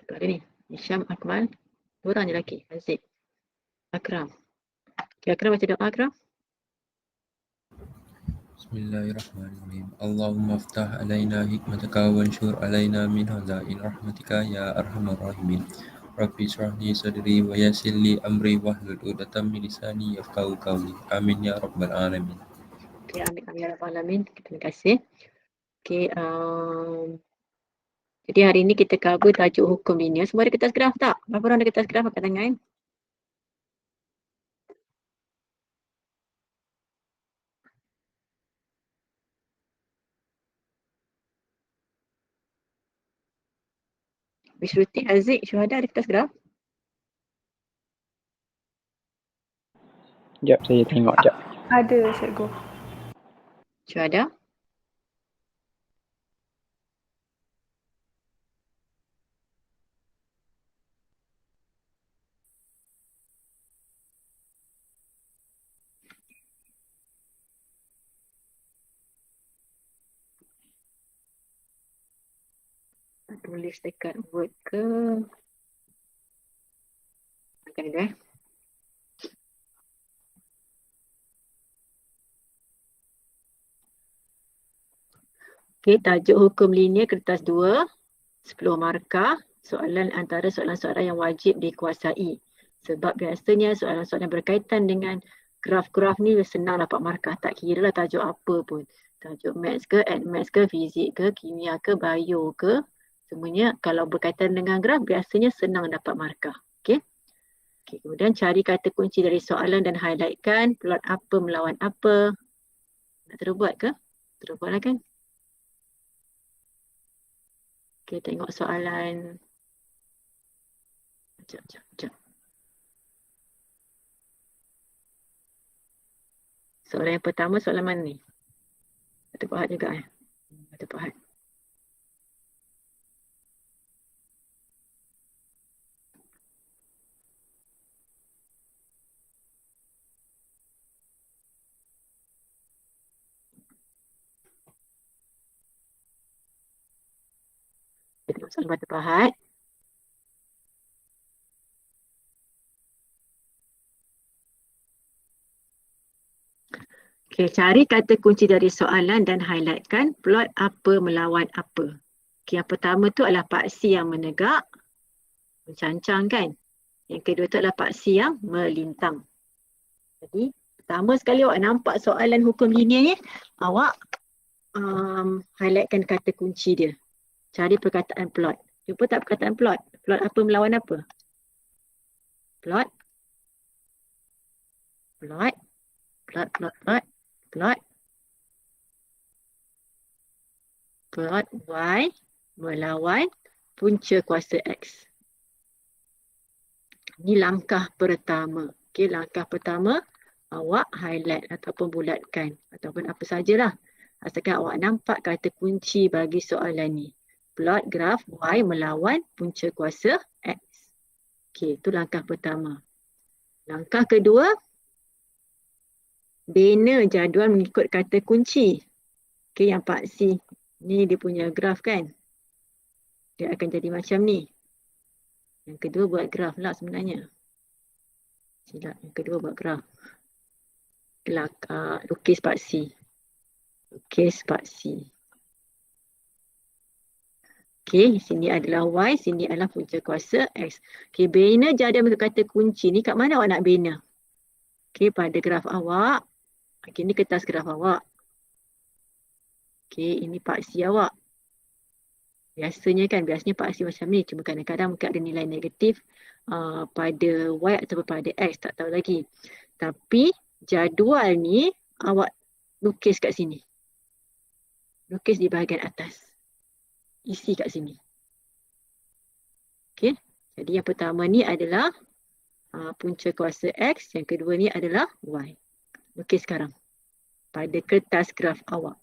Tak ada ni. Hisham, Akmal. 2 orang je lelaki. Aziz. Akram. Okay, Akram baca doa Akram. Bismillahirrahmanirrahim. Allahumma aftah alaina hikmataka wanshur alaina min hazain rahmatika ya arhamar rahimin. Rabbi shrah li sadri wa yassir li amri wahlul 'uqdatam min lisani yafqahu qawli. Amin ya rabbal alamin. Okay, amin ya rabbal alamin. Terima kasih. Okay, jadi hari ini kita cover tajuk hukum linear. Semua ada kertas graf tak? Berapa orang ada kertas graf angkat tangan? Bishruti, Aziz, Syuhada ada kertas graf? Sekejap, saya tengok sekejap. Ada, cikgu. Syuhada? Tulis dekat Word ke? Makan dulu Okay, tajuk hukum linear kertas 2, 10 markah, soalan antara soalan-soalan yang wajib dikuasai. Sebab biasanya soalan-soalan berkaitan dengan graf-graf ni senang dapat markah, tak kira lah tajuk apa pun. Tajuk maths ke, maths ke, fizik ke, kimia ke, bio ke, semuanya kalau berkaitan dengan graf biasanya senang dapat markah. Okay. Okay, kemudian cari kata kunci dari soalan dan highlightkan plot apa melawan apa. Nak terus buat ke? Terus buat lah kan? Okay, tengok soalan. Sekejap. Soalan yang pertama, soalan mana ni? Kata Pak Had juga Kata Pak Had. Kita tengok soalan Kata Pak Had. Okay, cari kata kunci dari soalan dan highlightkan plot apa melawan apa. Okay, yang pertama tu adalah paksi yang menegak, mencancang kan. Yang kedua tu adalah paksi yang melintang. Jadi, pertama sekali awak nampak soalan hukum linear ni, awak highlightkan kata kunci dia. Cari perkataan plot. Jumpa tak perkataan plot? Plot apa melawan apa? Plot. Plot. Plot, plot, plot. Plot. Plot Y melawan punca kuasa X. Ini langkah pertama. Okey, langkah pertama awak highlight ataupun bulatkan ataupun apa sajalah. Asalkan awak nampak kata kunci bagi soalan ni. Plot graf Y melawan punca kuasa X. Okey, itu langkah pertama. Langkah kedua, bina jadual mengikut kata kunci. Okey, yang paksi ni dia punya graf kan. Dia akan jadi macam ni. Yang kedua buat graf lah sebenarnya. Silap, yang kedua buat graf. Lukis paksi. Lukis paksi. Okey, sini adalah Y, sini adalah punca kuasa X. Okey, bina jadual mengikut kata kunci ni kat mana awak nak bina? Okey, pada graf awak. Okey, ni kertas graf awak. Okey, ini paksi awak. Biasanya paksi macam ni. Cuma kadang-kadang mungkin ada nilai negatif pada Y atau pada X. Tak tahu lagi. Tapi jadual ni awak lukis kat sini. Lukis di bahagian atas. Isi kat sini. Okey. Jadi yang pertama ni adalah punca kuasa X. Yang kedua ni adalah Y. Lukis sekarang. Pada kertas graf awak.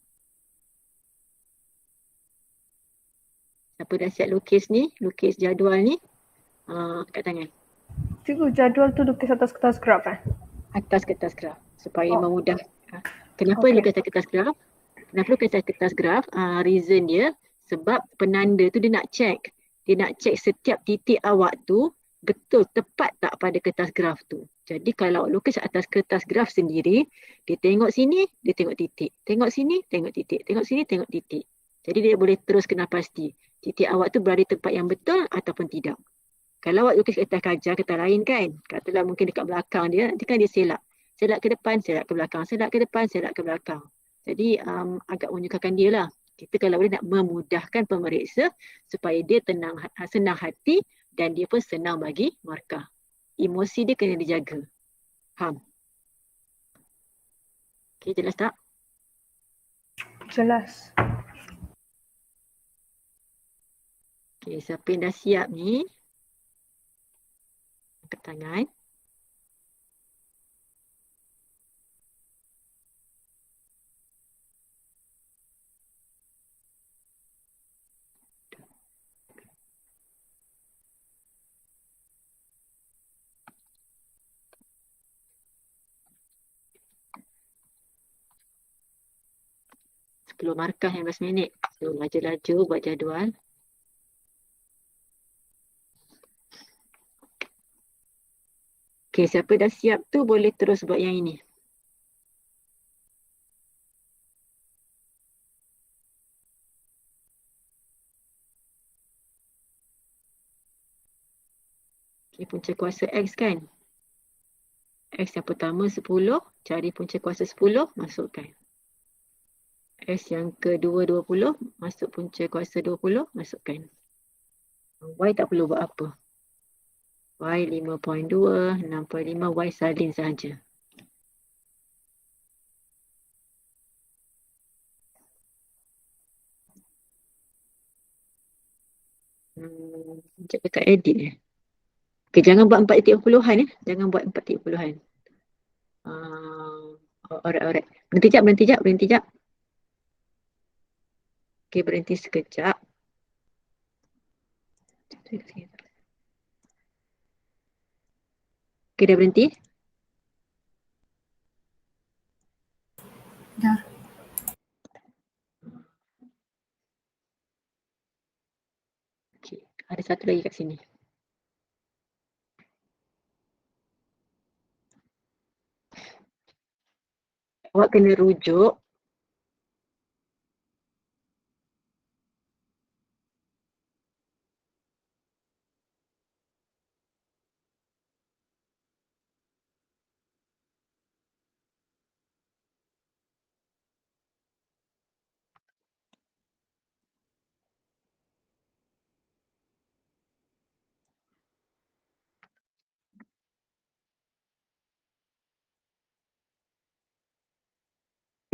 Siapa dah siap lukis ni, lukis jadual ni, kat tangan. Cikgu, jadual tu lukis atas kertas graf Atas kertas graf, supaya memudahkan. Kenapa lukis atas kertas graf? Kenapa lukis atas kertas graf? Reason dia, sebab penanda tu dia nak check Dia nak cek setiap titik awak tu betul tepat tak pada kertas graf tu. Jadi kalau awak lukis atas kertas graf sendiri, dia tengok sini, dia tengok titik. Tengok sini, tengok titik. Tengok sini, tengok titik. Jadi dia boleh terus kenal pasti titik awak tu berada di tempat yang betul ataupun tidak. Kalau awak lukis kertas kaca, kertas lain kan, katalah mungkin dekat belakang dia, nanti kan dia selak. Selak ke depan, selak ke belakang. Selak ke depan, selak ke belakang. Jadi agak menyukarkan dia lah. Kita kalau boleh nak memudahkan pemeriksa supaya dia senang hati dan dia pun senang bagi markah. Emosi dia kena dijaga. Faham? Okay, jelas tak? Jelas. Okay, siapa yang dah siap ni? Angkat tangan. Sepuluh markah 15 minit. So, laju-laju buat jadual. Okay, siapa dah siap tu boleh terus buat yang ini. Okay, punca kuasa X kan? X yang pertama 10, cari punca kuasa 10, masukkan. X yang kedua 20, masuk punca kuasa 20, masukkan. Y tak perlu buat apa. Y 5.2, 6.5, Y salin saja. Sekejap dekat edit eh. Okay, jangan buat 4 titik puluhan. Jangan buat 4 titik puluhan. Alright. Berhenti jap. Okay, berhenti sekejap. Okay, dah berhenti? Dah. Okay, ada satu lagi kat sini. Awak kena rujuk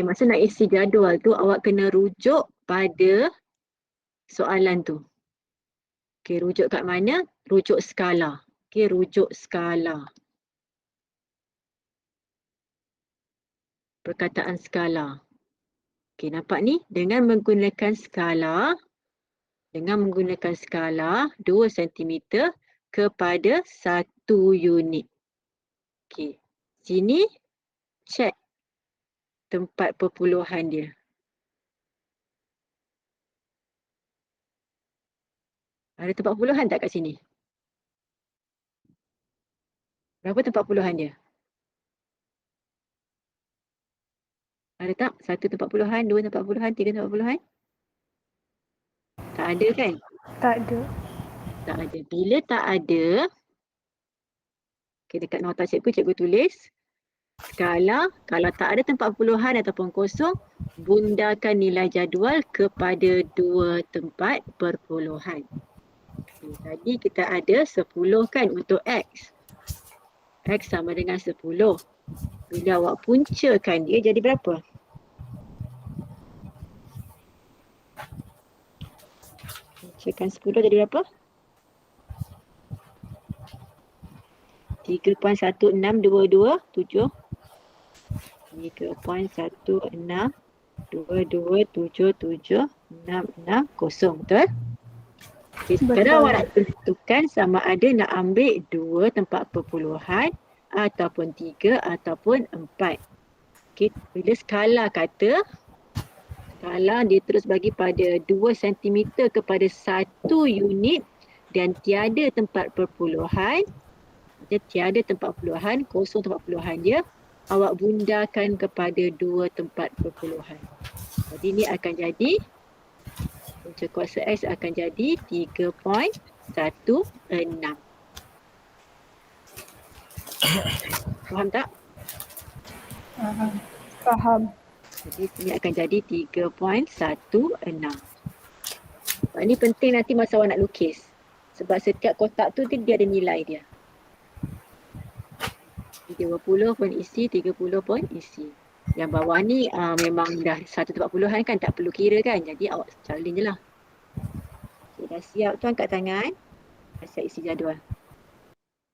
masa nak isi jadual tu, awak kena rujuk pada soalan tu. Okay, rujuk kat mana? Rujuk skala. Okay, rujuk skala. Perkataan skala. Okay, nampak ni? Dengan menggunakan skala 2 cm kepada 1 unit. Okay, sini check tempat perpuluhan dia. Ada tempat puluhan tak kat sini? Berapa tempat puluhan dia? Ada tak? 1 tempat puluhan, 2 tempat puluhan, 3 tempat puluhan? Tak ada kan? Tak ada. Tak ada. Bila tak ada, okay, dekat nota cikgu tulis skala, kalau tak ada tempat puluhan ataupun kosong, bundakan nilai jadual kepada 2 tempat perpuluhan. Okay, tadi kita ada 10 kan untuk X. X sama dengan 10. Bila awak puncakan dia jadi berapa? Puncakan 10 jadi berapa? 3.162277. 3.16227766, betul? Okay, sekarang awak nak tentukan sama ada nak ambil 2 tempat perpuluhan ataupun 3 ataupun 4. Okay, bila skala kata, skala dia terus bagi pada 2 cm kepada 1 unit, dan tiada tempat perpuluhan, tiada tempat perpuluhan, kosong tempat perpuluhan dia, awak bundakan kepada dua tempat perpuluhan. Jadi ini akan jadi, punca kuasa X akan jadi 3.16. Faham tak? Faham. Jadi ini akan jadi 3.16. Ini penting nanti masa awak nak lukis. Sebab setiap kotak tu dia ada nilai dia. 20 pun isi, 30 pun isi. Yang bawah ni memang dah 140-an kan, tak perlu kira kan. Jadi awak salin je lah. Okay, dah siap tu angkat tangan. Dah siap isi jadual.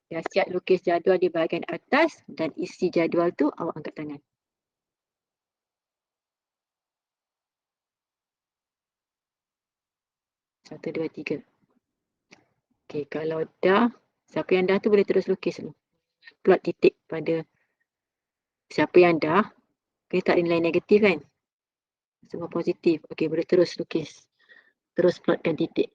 Dah siap lukis jadual di bahagian atas dan isi jadual tu awak angkat tangan. Satu, dua, tiga. Okay, kalau dah, siapa yang dah tu boleh terus lukis dulu. Plot titik pada siapa yang dah. Okay, tak ada nilai negatif kan? Semua positif. Okay, boleh terus lukis. Terus plotkan titik.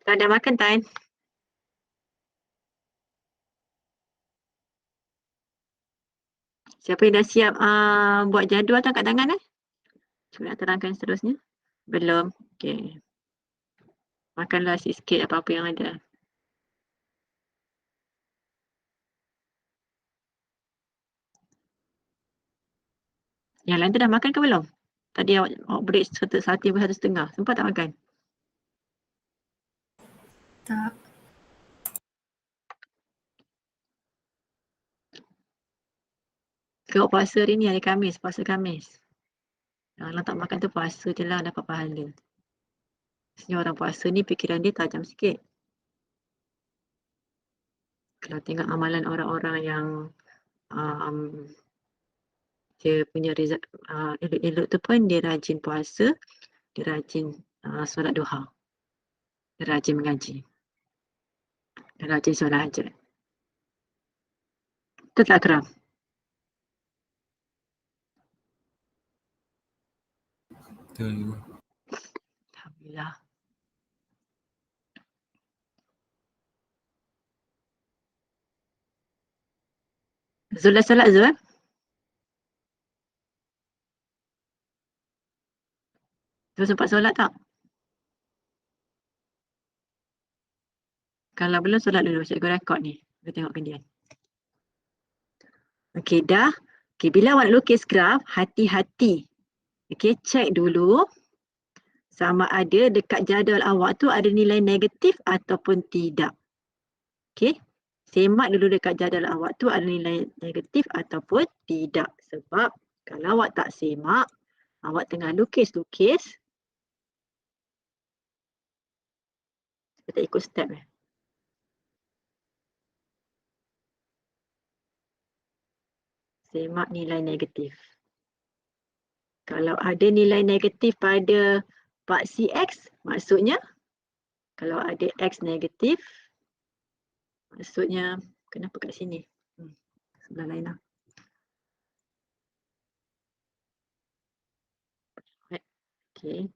Tak ada makan Tan. Siapa yang dah siap buat jadual tu angkat tangan Cuba nak terangkan seterusnya. Belum. Okay. Makanlah sikit apa-apa yang ada. Yang lain tu dah makan ke belum? Tadi awak break 1:30. Sempat tak makan? Tak. Ke awak puasa hari ni, hari Khamis, puasa Khamis. Kalau tak makan tu puasa je lah, dapat pahala. Sebenarnya orang puasa ni fikiran dia tajam sikit. Kalau tengok amalan orang-orang yang dia punya result elok-elok tu pun dia rajin puasa, dia rajin solat duha, dia rajin mengaji, dia rajin solat hajat. Itu tak keram? Betul. Alhamdulillah. Zul dah solat Zul? Zul sempat solat tak? Kalau belum solat dulu, cikgu rekod ni. Kita tengok kemudian. Okey, dah. Okey, bila awak lukis graf, hati-hati. Okey, cek dulu sama ada dekat jadual awak tu ada nilai negatif ataupun tidak. Okey, semak dulu dekat jadual awak tu ada nilai negatif ataupun tidak. Sebab kalau awak tak semak, awak tengah lukis-lukis, kita ikut step semak nilai negatif. Kalau ada nilai negatif pada paksi X, maksudnya kalau ada X negatif, maksudnya kenapa kat sini? Sebelah lain lah. Okey,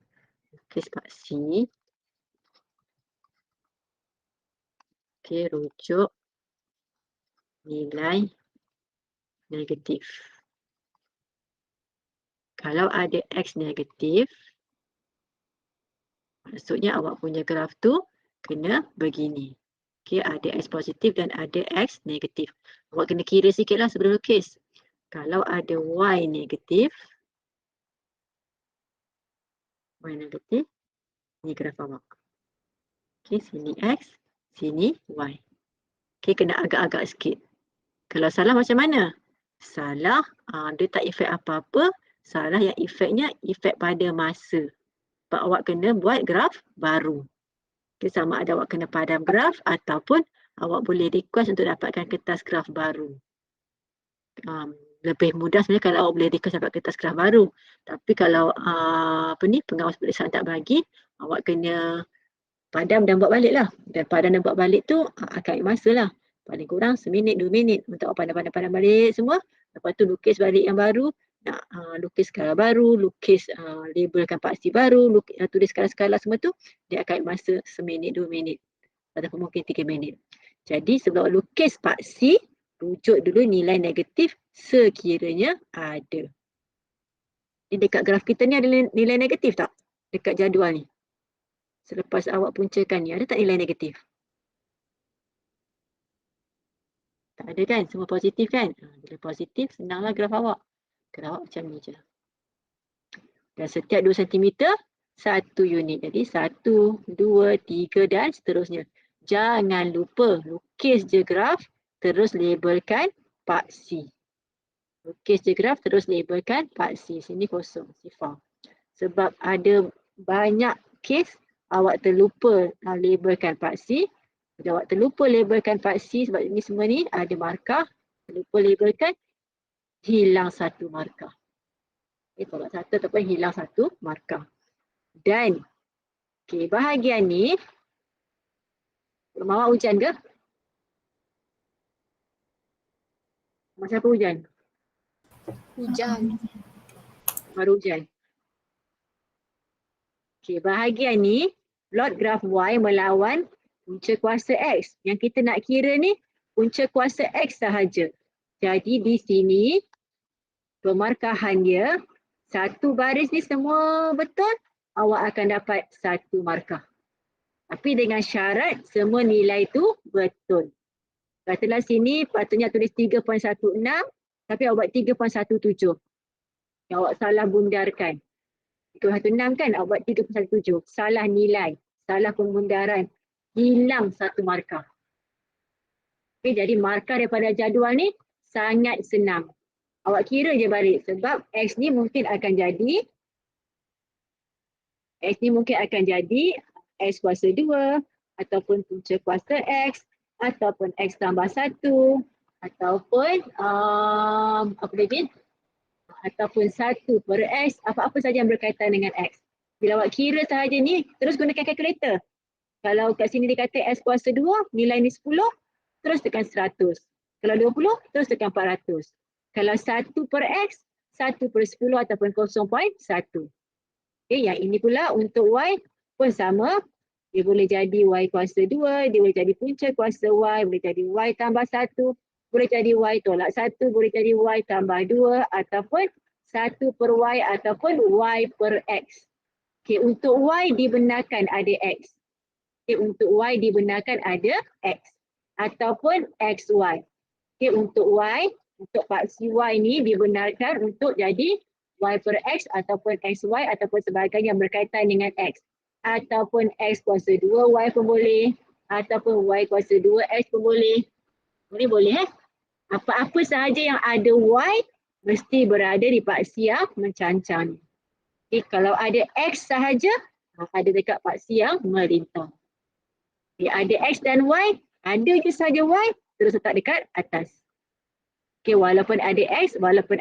lukis paksi. Okey, rujuk nilai negatif. Kalau ada X negatif, maksudnya awak punya graf tu kena begini. Okey, ada X positif dan ada X negatif. Awak kena kira sikit lah sebelum lukis. Kalau ada Y negatif, ini graf awak. Okay, sini X, sini Y. Okay, kena agak-agak sikit. Kalau salah macam mana? Salah, dia tak efek apa-apa. Salah yang efeknya, efek pada masa. Sebab awak kena buat graf baru. Okay, sama ada awak kena padam graf ataupun awak boleh request untuk dapatkan kertas graf baru. Lebih mudah sebenarnya kalau awak boleh request dapat kertas graf baru. Tapi kalau pengawas peperiksaan tak bagi, awak kena padam dan buat balik lah. Dan padam dan buat balik tu akan ambil masa lah. Paling kurang seminit, 2 minit untuk awak padam balik semua. Lepas tu lukis balik yang baru. Nak lukis skala baru, lukis labelkan paksi baru, tulis skala-skala semua tu. Dia akan ambil masa seminit, 2 minit. Ataupun mungkin 3 minit. Jadi sebelum lukis paksi, rujuk dulu nilai negatif sekiranya ada. Di dekat graf kita ni ada nilai negatif tak? Dekat jadual ni. Selepas awak puncakan ni, ada tak nilai negatif? Tak ada kan? Semua positif kan? Bila positif, senanglah graf awak. Graf awak macam ni je. Dan setiap 2 cm, 1 unit. Jadi 1, 2, 3 dan seterusnya. Jangan lupa lukis je graf, terus labelkan paksi. Lukis je graf, terus labelkan paksi. Sini kosong, sifar. Sebab ada banyak kes awak terlupa labelkan paksi. Bila awak terlupa labelkan paksi sebab ini semua ni ada markah, terlupa labelkan, hilang satu markah. Okay, tolak satu ataupun hilang satu markah. Dan bahagian ni, rumah awak hujan ke? Rumah siapa hujan? Hujan. Baru hujan. Okay, bahagian ni, plot graf Y melawan punca kuasa X. Yang kita nak kira ni, punca kuasa X sahaja. Jadi di sini, pemarkahan dia, satu baris ni semua betul, awak akan dapat satu markah. Tapi dengan syarat semua nilai tu betul. Katalah sini patutnya tulis 3.16, tapi awak buat 3.17. Yang awak salah bundarkan. 3.16 kan, awak buat 3.17. Salah nilai, salah pembundaran. Hilang satu markah. Okay, jadi markah daripada jadual ni sangat senang. Awak kira je balik sebab X ni mungkin akan jadi X kuasa 2 ataupun punca kuasa X ataupun X tambah 1 ataupun apa lagi? Ataupun 1 per X, apa-apa saja yang berkaitan dengan X. Bila awak kira sahaja ni, terus gunakan kalkulator. Kalau kat sini dia kata X kuasa 2, nilai ni 10, terus tekan 100. Kalau 20, terus tekan 400. Kalau 1 per X, 1 per 10 ataupun 0.1. Okay, yang ini pula untuk Y pun sama. Dia boleh jadi Y kuasa 2, dia boleh jadi punca kuasa Y, boleh jadi Y tambah 1, boleh jadi Y tolak 1, boleh jadi Y tambah 2 ataupun 1 per Y ataupun Y per X. Okay, untuk Y dibenarkan ada X. Okay, untuk Y dibenarkan ada X. Ataupun XY. Okay, untuk Y, untuk paksi Y ni dibenarkan untuk jadi Y per X ataupun XY ataupun sebagainya yang berkaitan dengan X. Ataupun X kuasa 2 Y pun boleh. Ataupun Y kuasa 2 X pun boleh. Boleh. Apa-apa sahaja yang ada Y mesti berada di paksi yang mencancang. Okay, kalau ada X sahaja, ada dekat paksi yang melintang. Okay, ada X dan Y, ada je sahaja Y, terus letak dekat atas. Okay, walaupun ada X, walaupun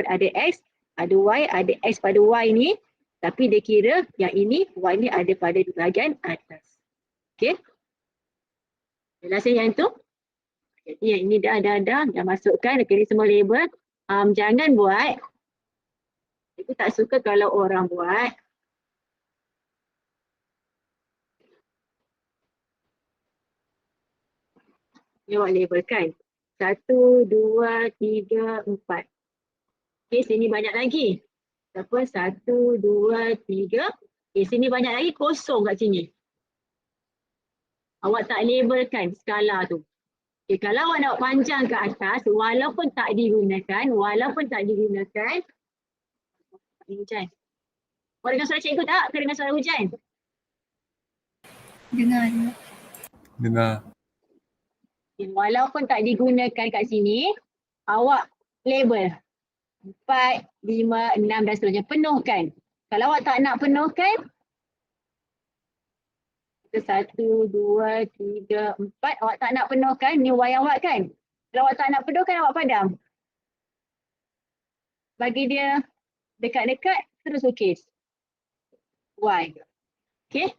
ada X, ada Y, ada X pada Y ni, tapi dia kira yang ini, Y ni ada pada di bahagian atas. Okay. Jelasin yang itu. Jadi yang ini dah masukkan, okay, ni semua label. Jangan buat. Aku tak suka kalau orang buat. Ni awak labelkan. 1, 2, 3, 4. Okay, sini banyak lagi. Apa? 1, 2, 3. Okay, sini banyak lagi kosong kat sini. Awak tak labelkan skala tu. Okay, kalau awak nak panjang ke atas, walaupun tak digunakan, hujan. Awak dengar suara cikgu tak? Ke dengar suara hujan? Dengar. Dengar. Okay, walaupun tak digunakan kat sini, awak label 4, 5, 6 dan seterusnya. Penuhkan. Kalau awak tak nak penuhkan, 1, 2, 3, 4. Awak tak nak penuhkan, ni Y awak kan? Kalau awak tak nak penuhkan, awak padam. Bagi dia dekat-dekat, terus lukis. Y. Okay?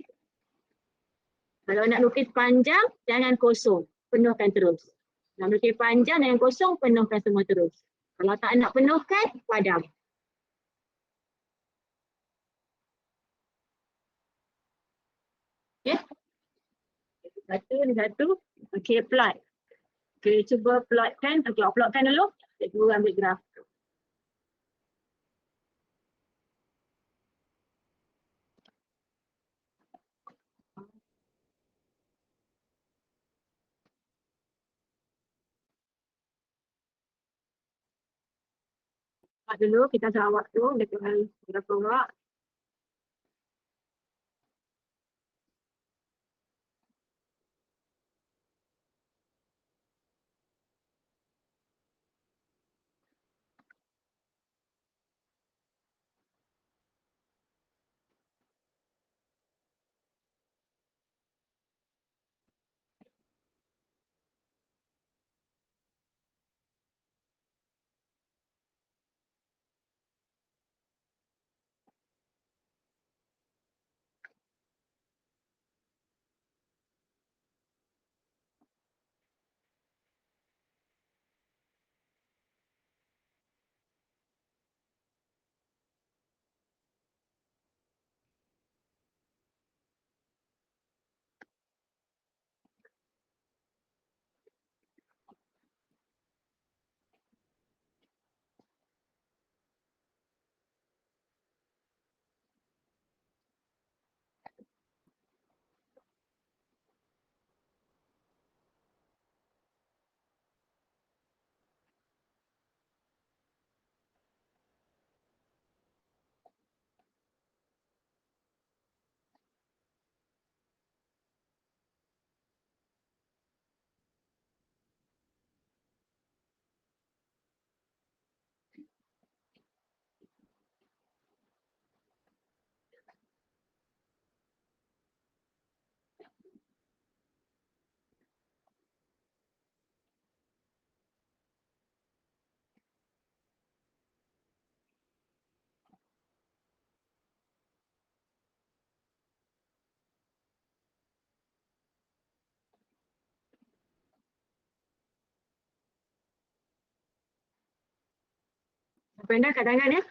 Kalau nak lukis panjang, jangan kosong. Penuhkan terus. Nak lukis panjang dengan kosong, penuhkan semua terus. Kalau tak nak penuhkan, padam. Okay? Satu. Okay, plot. Okay, cuba plotkan. Okay, plotkan dulu. Cikgu ambil graf. Plot dulu, kita salah waktu. Dengan berapa awak. Brenda kat tangan ya.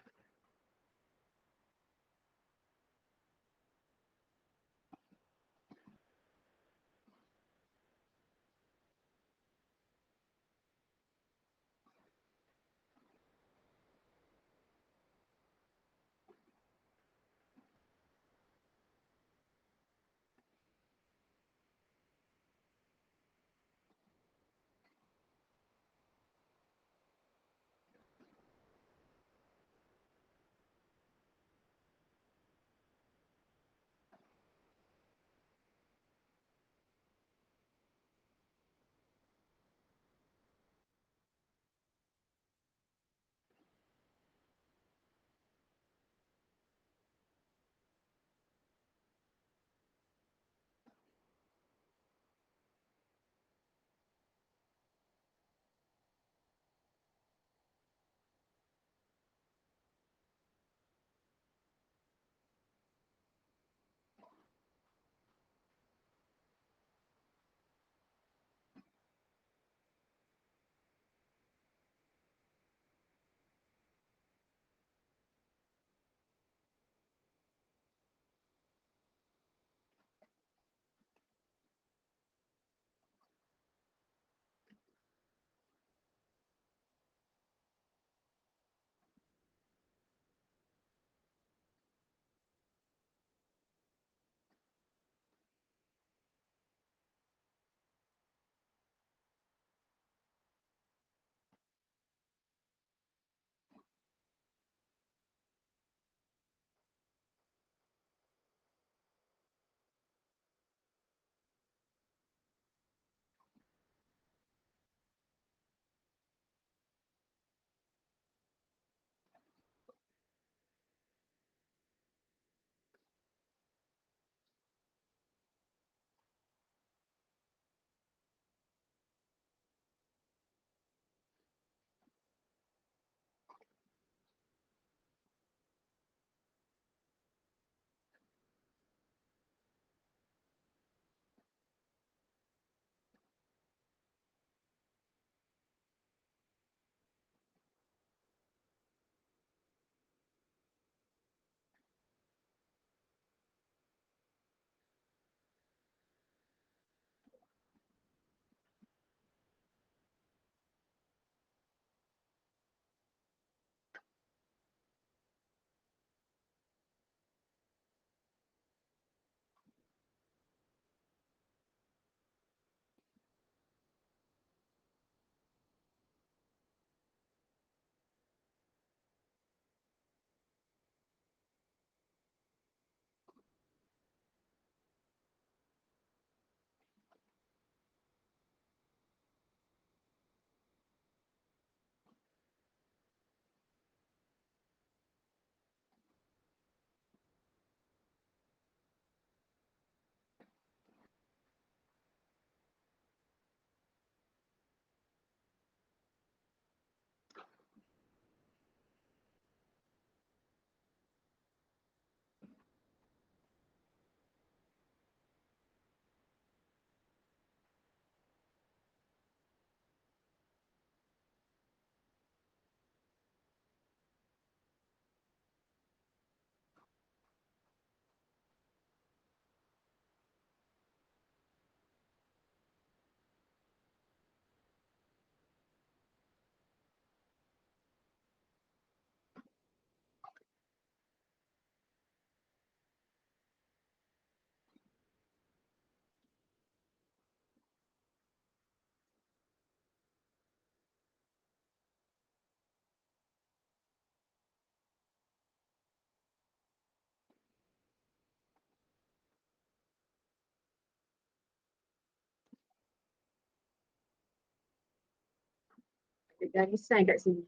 Ada garisan kat sini.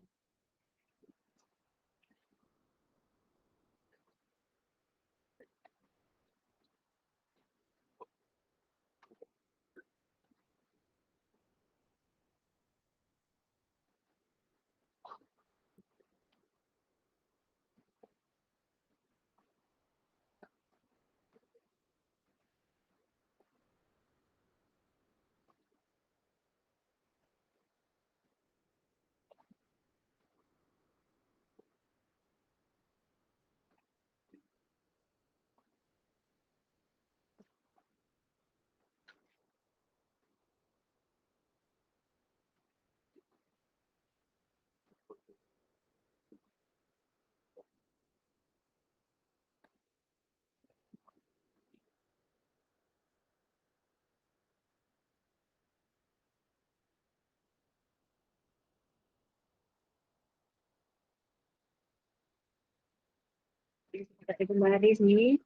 Tak ada pembaris ni.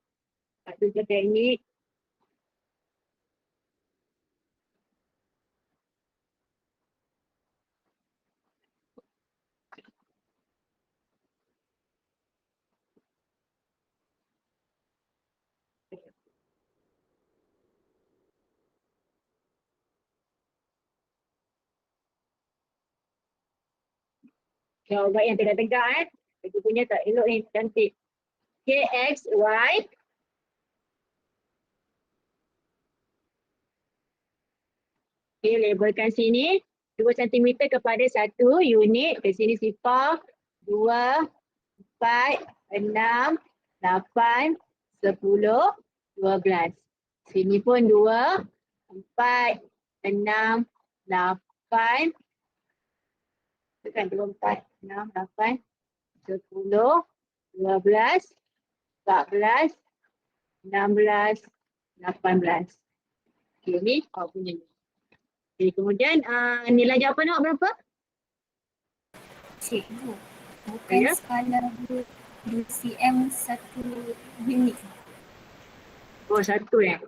Satu je teknik. Kalau buat yang tegak-tegak Aku punya tak elok ni, cantik. KX, Y. Okay, labelkan sini. 2 cm kepada 1 unit. Ke sini sifar. 2, 4, 6, 8, 10, 12. Sini pun 2, 4, 6, 8. Tekan 2, 4, 6, 8, 10, 12, 14, 16, 18. Okay, ni awak punya ni. Okay, kemudian nilai jawapan awak berapa? Cikgu, bukan Ya. skala 2 cm 1 unit. Oh, 1 ya.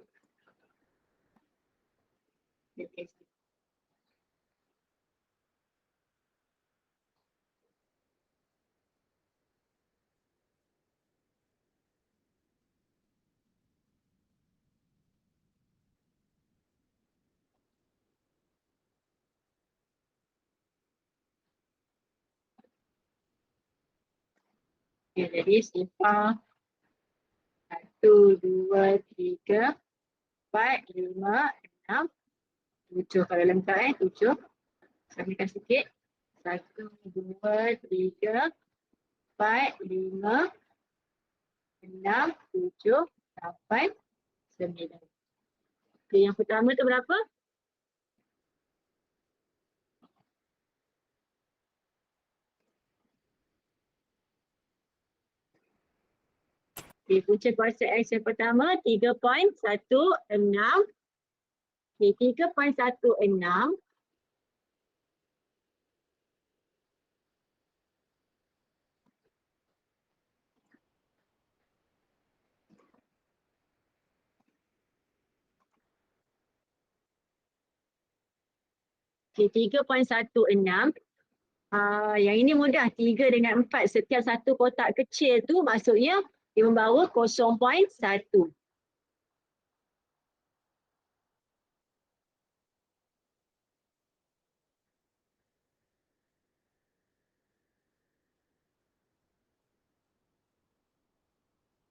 Okay. Okay, jadi sifar 1, 2, 3, 4, 5, 6, 7 kalau lengkap 7. Samakan sikit. 1, 2, 3, 4, 5, 6, 7, 8, 9. Okay, yang pertama tu berapa? Okay, punca kuasa X yang pertama 3.16. Okay, 3.16. Okay, 3.16. Yang ini mudah, 3 dengan 4. Setiap satu kotak kecil tu maksudnya dia membawa 0.1.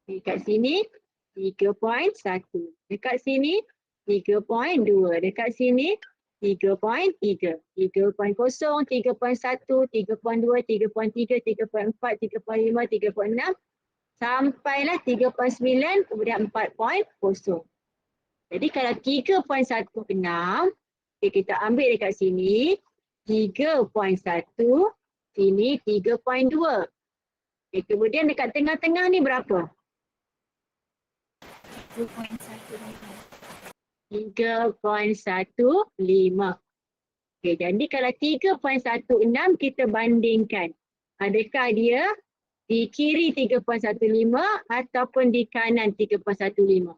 Dekat sini 3.1. Dekat sini 3.2. Dekat sini 3.3. 3.0, 3.1, 3.2, 3.3, 3.4, 3.5, 3.6 sampailah 3.9 kemudian 4.0. Jadi kalau 3.16 kita ambil dekat sini 3.1, sini 3.2. Kemudian dekat tengah-tengah ni berapa? 3.15. Okay, jadi kalau 3.16 kita bandingkan. Adakah dia di kiri 3.15 ataupun di kanan 3.15?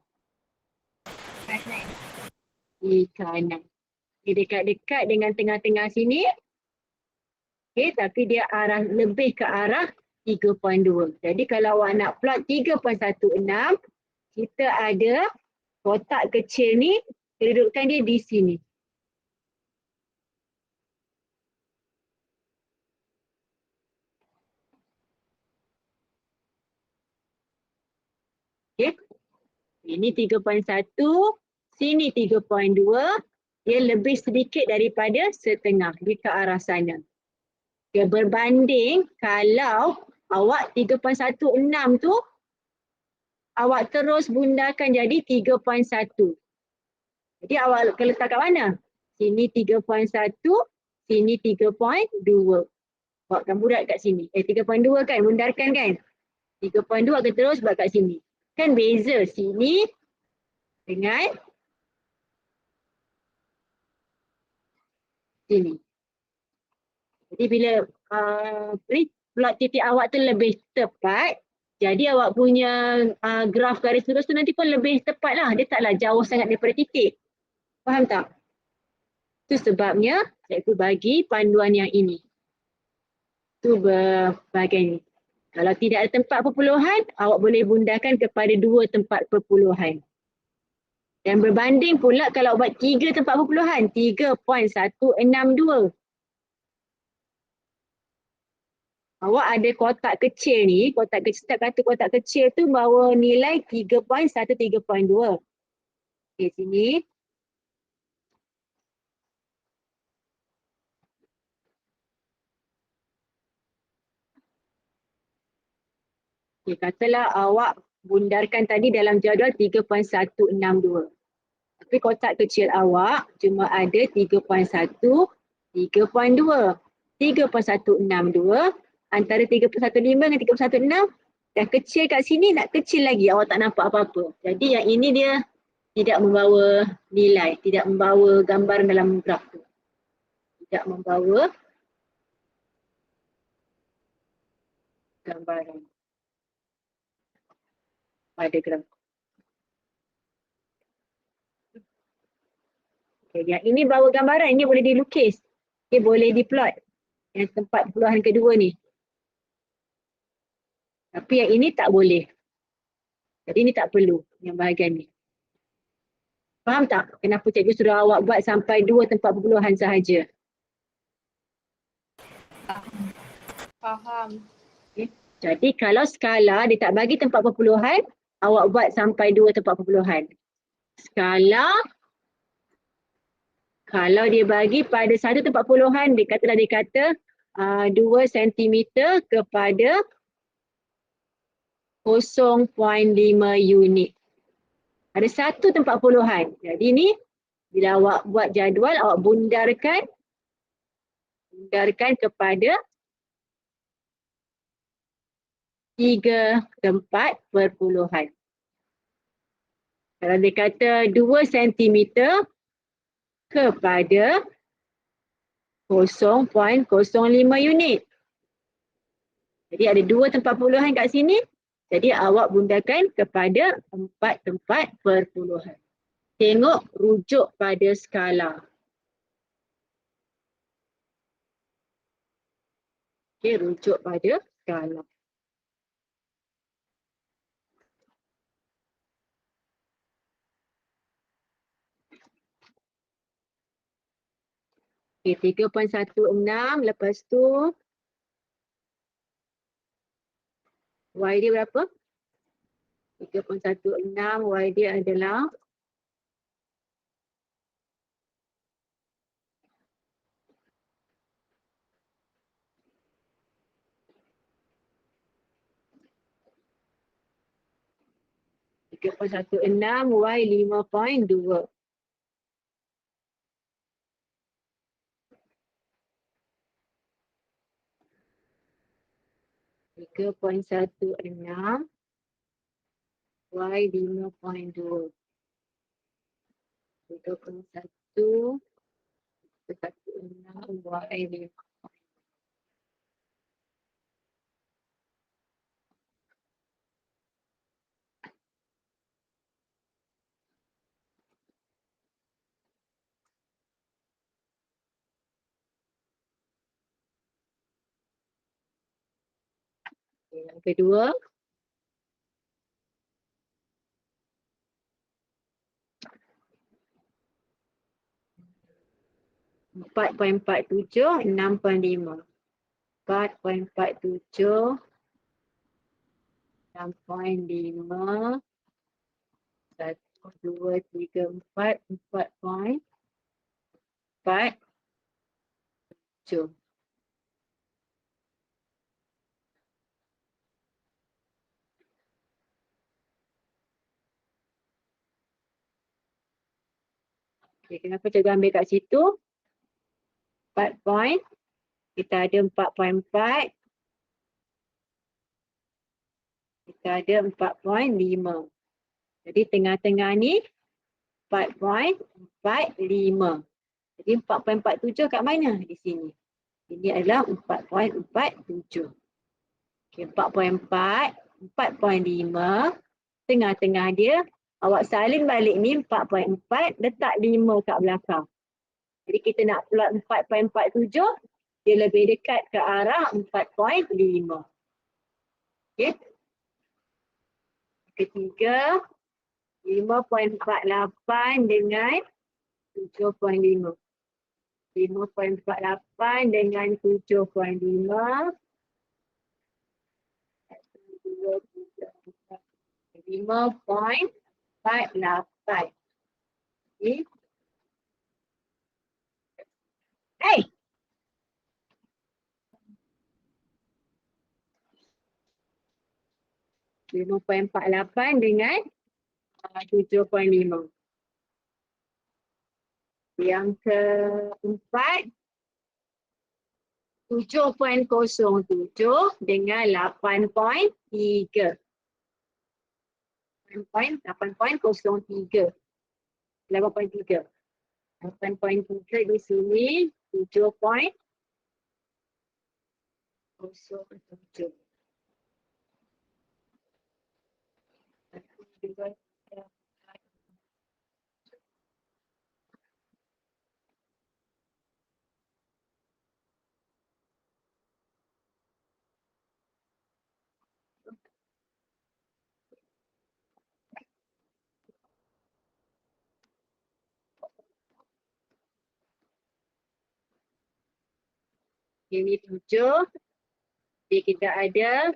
Di kanan. Okay, dekat-dekat dengan tengah-tengah sini Okay, tapi dia arah lebih ke arah 3.2. Jadi kalau awak nak plot 3.16, kita ada kotak kecil ni, kedudukan dia di sini. Okay. Ini 3.1, sini 3.2, dia lebih sedikit daripada setengah, dia ke arah sana. Okay, berbanding kalau awak 3.16 tu, awak terus bundarkan jadi 3.1. Jadi awak letak kat mana? Sini 3.1, sini 3.2. Awak akan bulat kat sini. 3.2 kan, bundarkan kan? 3.2 akan terus buat kat sini. Kan beza sini dengan sini. Jadi bila plot titik awak tu lebih tepat, jadi awak punya graf garis lurus tu nanti pun lebih tepat lah. Dia taklah jauh sangat daripada titik. Faham tak? Itu sebabnya cikgu bagi panduan yang ini. Itu bahagian ini. Kalau tidak ada tempat perpuluhan, awak boleh bundarkan kepada 2 tempat perpuluhan. Dan berbanding pula kalau buat 3 tempat perpuluhan, 3.162. Awak ada kotak kecil ni, kotak kecil, setiap kata kotak kecil tu bawa nilai 3.1, 3.2. Okey, sini. Okey, katalah awak bundarkan tadi dalam jadual 3.162. Tapi kotak kecil awak cuma ada 3.1, 3.2. 3.162 antara 3.15 dengan 3.16 dah kecil kat sini, nak kecil lagi awak tak nampak apa-apa. Jadi yang ini dia tidak membawa nilai, tidak membawa gambar dalam graf tu. Tidak membawa gambaran pada graf. Okay, yang ini bawa gambaran, ini boleh dilukis. Okay, boleh diplot. Yang tempat puluhan kedua ni. Tapi yang ini tak boleh. Jadi ini tak perlu yang bahagian ni. Faham tak kenapa cikgu suruh awak buat sampai 2 tempat perpuluhan sahaja? Faham. Okay. Jadi kalau skala dia tak bagi tempat perpuluhan, awak buat sampai 2 tempat perpuluhan. Skala kalau dia bagi pada satu tempat perpuluhan, dia kata 2 cm kepada 0.5 unit. Ada satu tempat perpuluhan. Jadi ni bila awak buat jadual, awak bundarkan kepada 3 tempat perpuluhan. Kalau dia kata 2 cm kepada 0.05 unit. Jadi ada 2 tempat perpuluhan kat sini. Jadi awak bundarkan kepada 4 tempat perpuluhan. Tengok rujuk pada skala. Okey, rujuk pada skala. Okey, 3.16 lepas tu Y dia berapa? 3.16 Y dia adalah 3.16 Y 5.2. Tiga poin satu enam Y 5.2. 3.1 1.6 Y 5. Yang kedua, empat poin 47, 6.5. 4.47, 6.5, 1, 2, 3, 4, 4.47. Okay, kenapa cikgu ambil kat situ? 4 point. Kita ada 4.4. Kita ada 4.5. Jadi tengah-tengah ni 4.45. Jadi 4.47 kat mana? Di sini. Ini adalah 4.47. Okay, 4.4, 4.5. Tengah-tengah dia, awak salin balik ni 4.4, letak 5 kat belakang. Jadi kita nak plot 4.47, dia lebih dekat ke arah 4.5. Okay. Ketiga, 5.48 dengan 7.5. 5.48 dengan 7.5. 5.48. Okay. Hey! 5.48 dengan 7.5. Yang keempat, 7.07 dengan 8.3. 8.03. 8.3. 8.3 di sini, 7.07. Ini 7. Jadi kita ada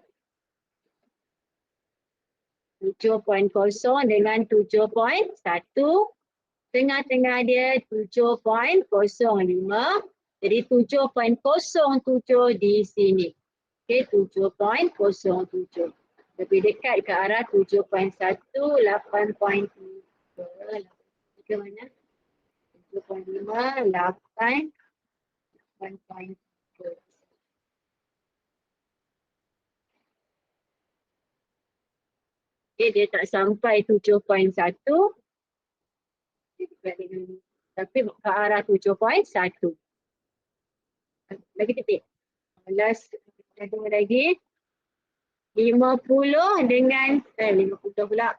7.0 dengan 7.1. Tengah-tengah dia 7.05. Jadi 7.07 di sini. Okey, 7.07. Lebih dekat ke arah 7.1, 8.3. 8.3 mana? 7.5, 8, 8.3. Okay, dia tak sampai 7.1. Tapi ke arah 7.1. Lagi titik. Last, ada lagi. 50 dengan 50 pula.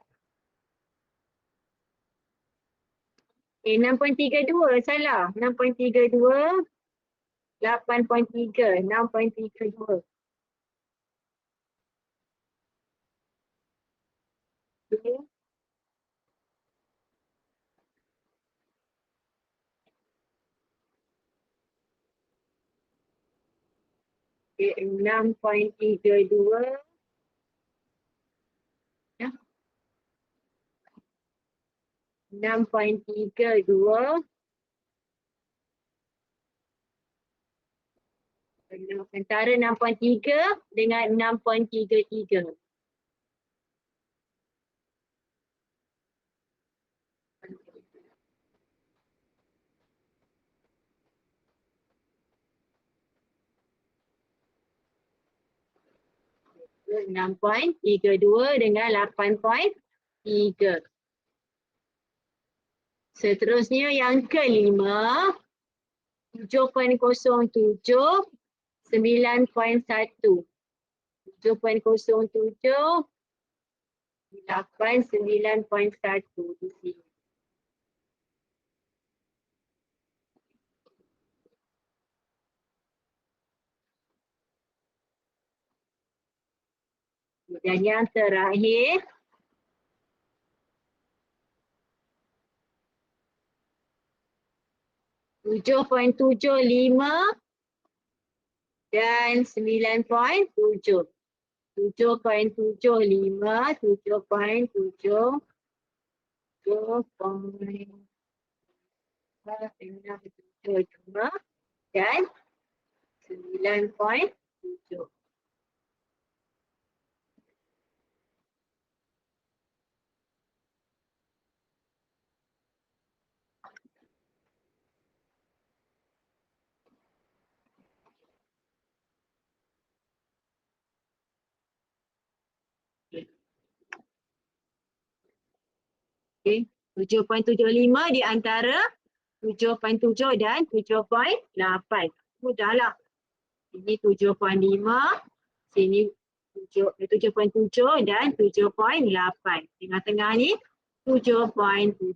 6.32 salah. 6.32. 8.3. 6.32. Okay. 6.32. Ya. 6.32. Antara 6.3 dengan 6.33. So, 6.32 dengan 8.3. Seterusnya yang kelima, 7.07, 9.1. 7.07, 8, 9.1 di sini. Dan yang terakhir, .75 dan 9.7. 7.75, 7.7, 7.7 dan 9.7. Okay. 7.75 di antara 7.7 dan 7.8. Mudahlah. Ini 7.5, sini 7.7 dan 7.8. Tengah-tengah ni 7.75.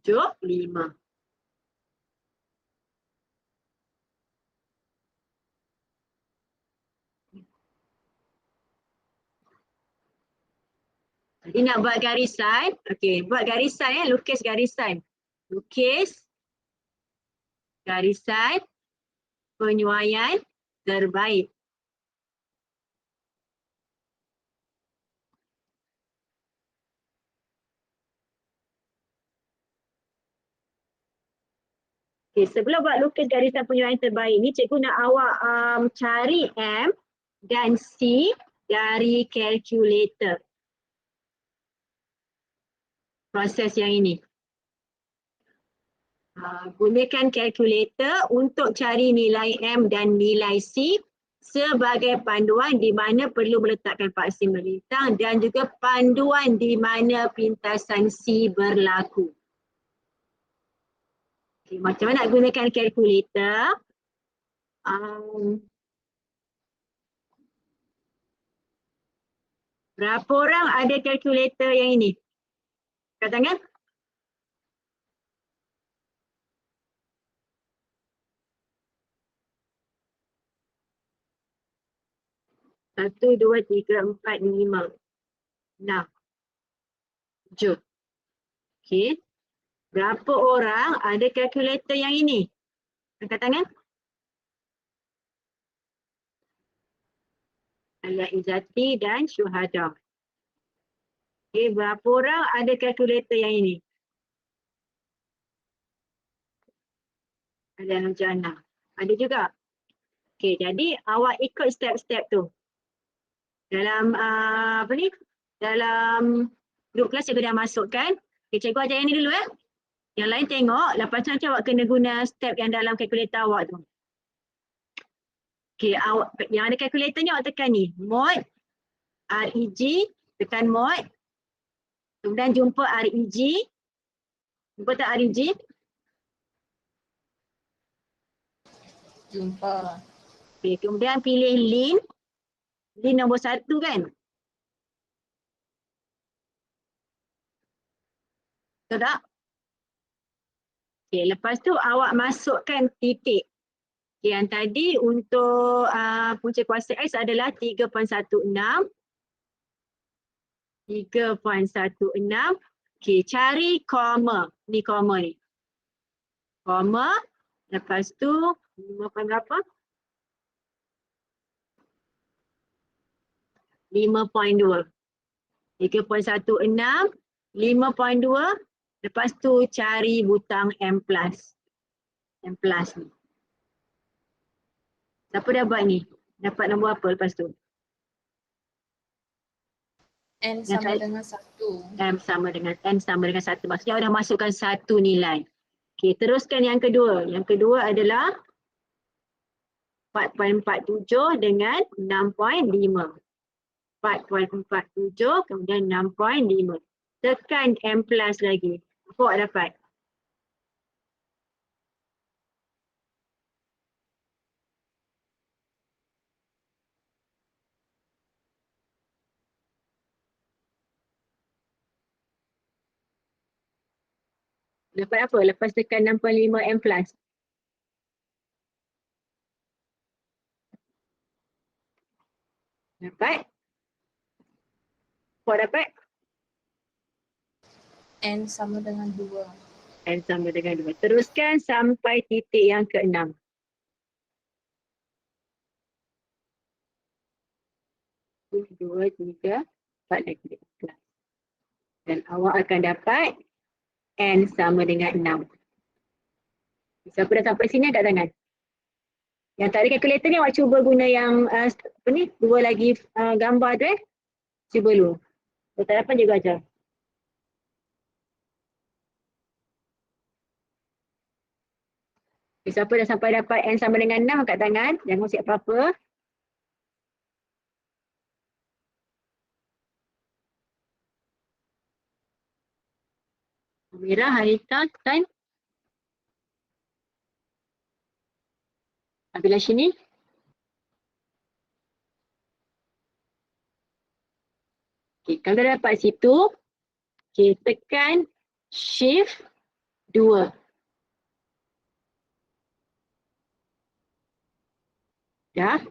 Jadi nak buat garisan, okey, buat garisan ya, lukis garisan. Lukis garisan penyuaian terbaik. Okay, sebelum buat lukis garisan penyuaian terbaik ni, cikgu nak awak cari M dan C dari kalkulator. Proses yang ini. Gunakan kalkulator untuk cari nilai M dan nilai C sebagai panduan di mana perlu meletakkan paksi melintang dan juga panduan di mana pintasan C berlaku. Okay, macam mana nak gunakan kalkulator? Berapa orang ada kalkulator yang ini? Angkat tangan. Satu, dua, tiga, empat, lima, enam, tujuh. Okay. Berapa orang ada kalkulator yang ini? Angkat tangan. Ayat Izzati dan Syuhada. Okay, berapa orang ada kalkulator yang ini? Ada Nurjana. Ada juga. Okay, jadi awak ikut step-step tu. Dalam apa ni? Dalam grup kelas cikgu dah masukkan. Okay, cikgu ajar yang ni dulu ya. Yang lain tengok, lepas tu nanti awak kena guna step yang dalam kalkulator awak tu. Okay, awak yang ada kalkulatornya awak tekan ni. Mod, REG, tekan mod. Kemudian jumpa REG. Jumpa tak REG? Jumpa. Okay, kemudian pilih lin. Lin nombor 1 kan? Betul tak? Okay, lepas tu awak masukkan titik. Okay, yang tadi untuk punca kuasa X adalah 3.16. 3.16. Okay, cari koma. Ni koma ni. Koma. Lepas tu 5 berapa? 5.2. 3.16. 5.2. Lepas tu cari butang M+. M+ ni. Siapa dah buat ni? Dapat nombor apa lepas tu? N sama dengan 1. M sama dengan N sama dengan 1. Maksudnya dah masukkan satu nilai. Okey, teruskan yang kedua. Yang kedua adalah 4.47 dengan 6.5. 4.47 kemudian 6.5. Tekan M+ lagi. Apa awak dapat? Dapat apa? Lepas tekan 6.5 M+. Dapat Awak dapat N sama dengan 2. N sama dengan 2. Teruskan sampai titik yang ke-6. Dua, tiga, empat lagi. Dan awak akan dapat N sama dengan 6. Siapa dah sampai sini angkat tangan. Yang tak ada kalkulator ni awak cuba guna yang apa ni, dua lagi gambar tu Cuba dulu. Kalau tak dapat juga ajar. Siapa dah sampai dapat N sama dengan 6 angkat tangan. Jangan siap apa-apa. Merah, Harita, Tan. Ambil sini. Okay, kalau dah dapat situ, okay, tekan Shift 2. Dah.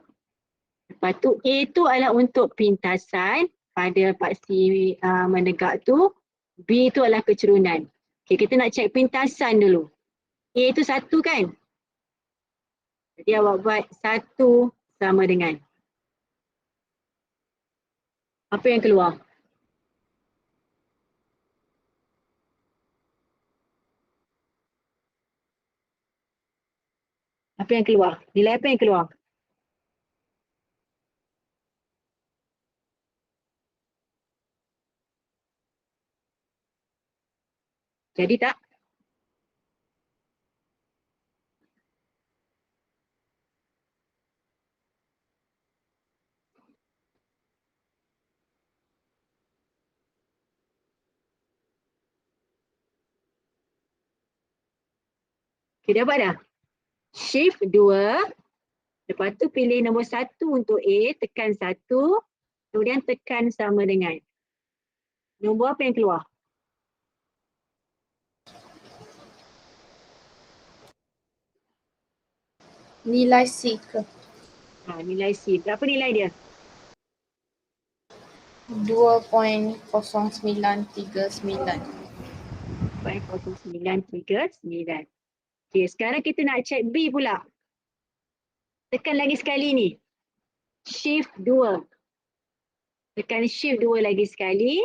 Lepas tu A tu adalah untuk pintasan pada paksi menegak tu. B tu adalah kecerunan. Okay, kita nak cek pintasan dulu. A tu 1 kan? Jadi awak buat 1 sama dengan. Apa yang keluar? Apa yang keluar? Nilai apa yang keluar? Jadi tak? Okay, dapat dah? Shift 2. Lepas tu pilih nombor 1 untuk A, tekan 1. Kemudian tekan sama dengan. Nombor apa yang keluar? Nilai C ke? Nilai C. Berapa nilai dia? 2.0939. 0.0939. Okay, sekarang kita nak cek B pula. Tekan lagi sekali ni. Shift 2. Tekan Shift 2 lagi sekali.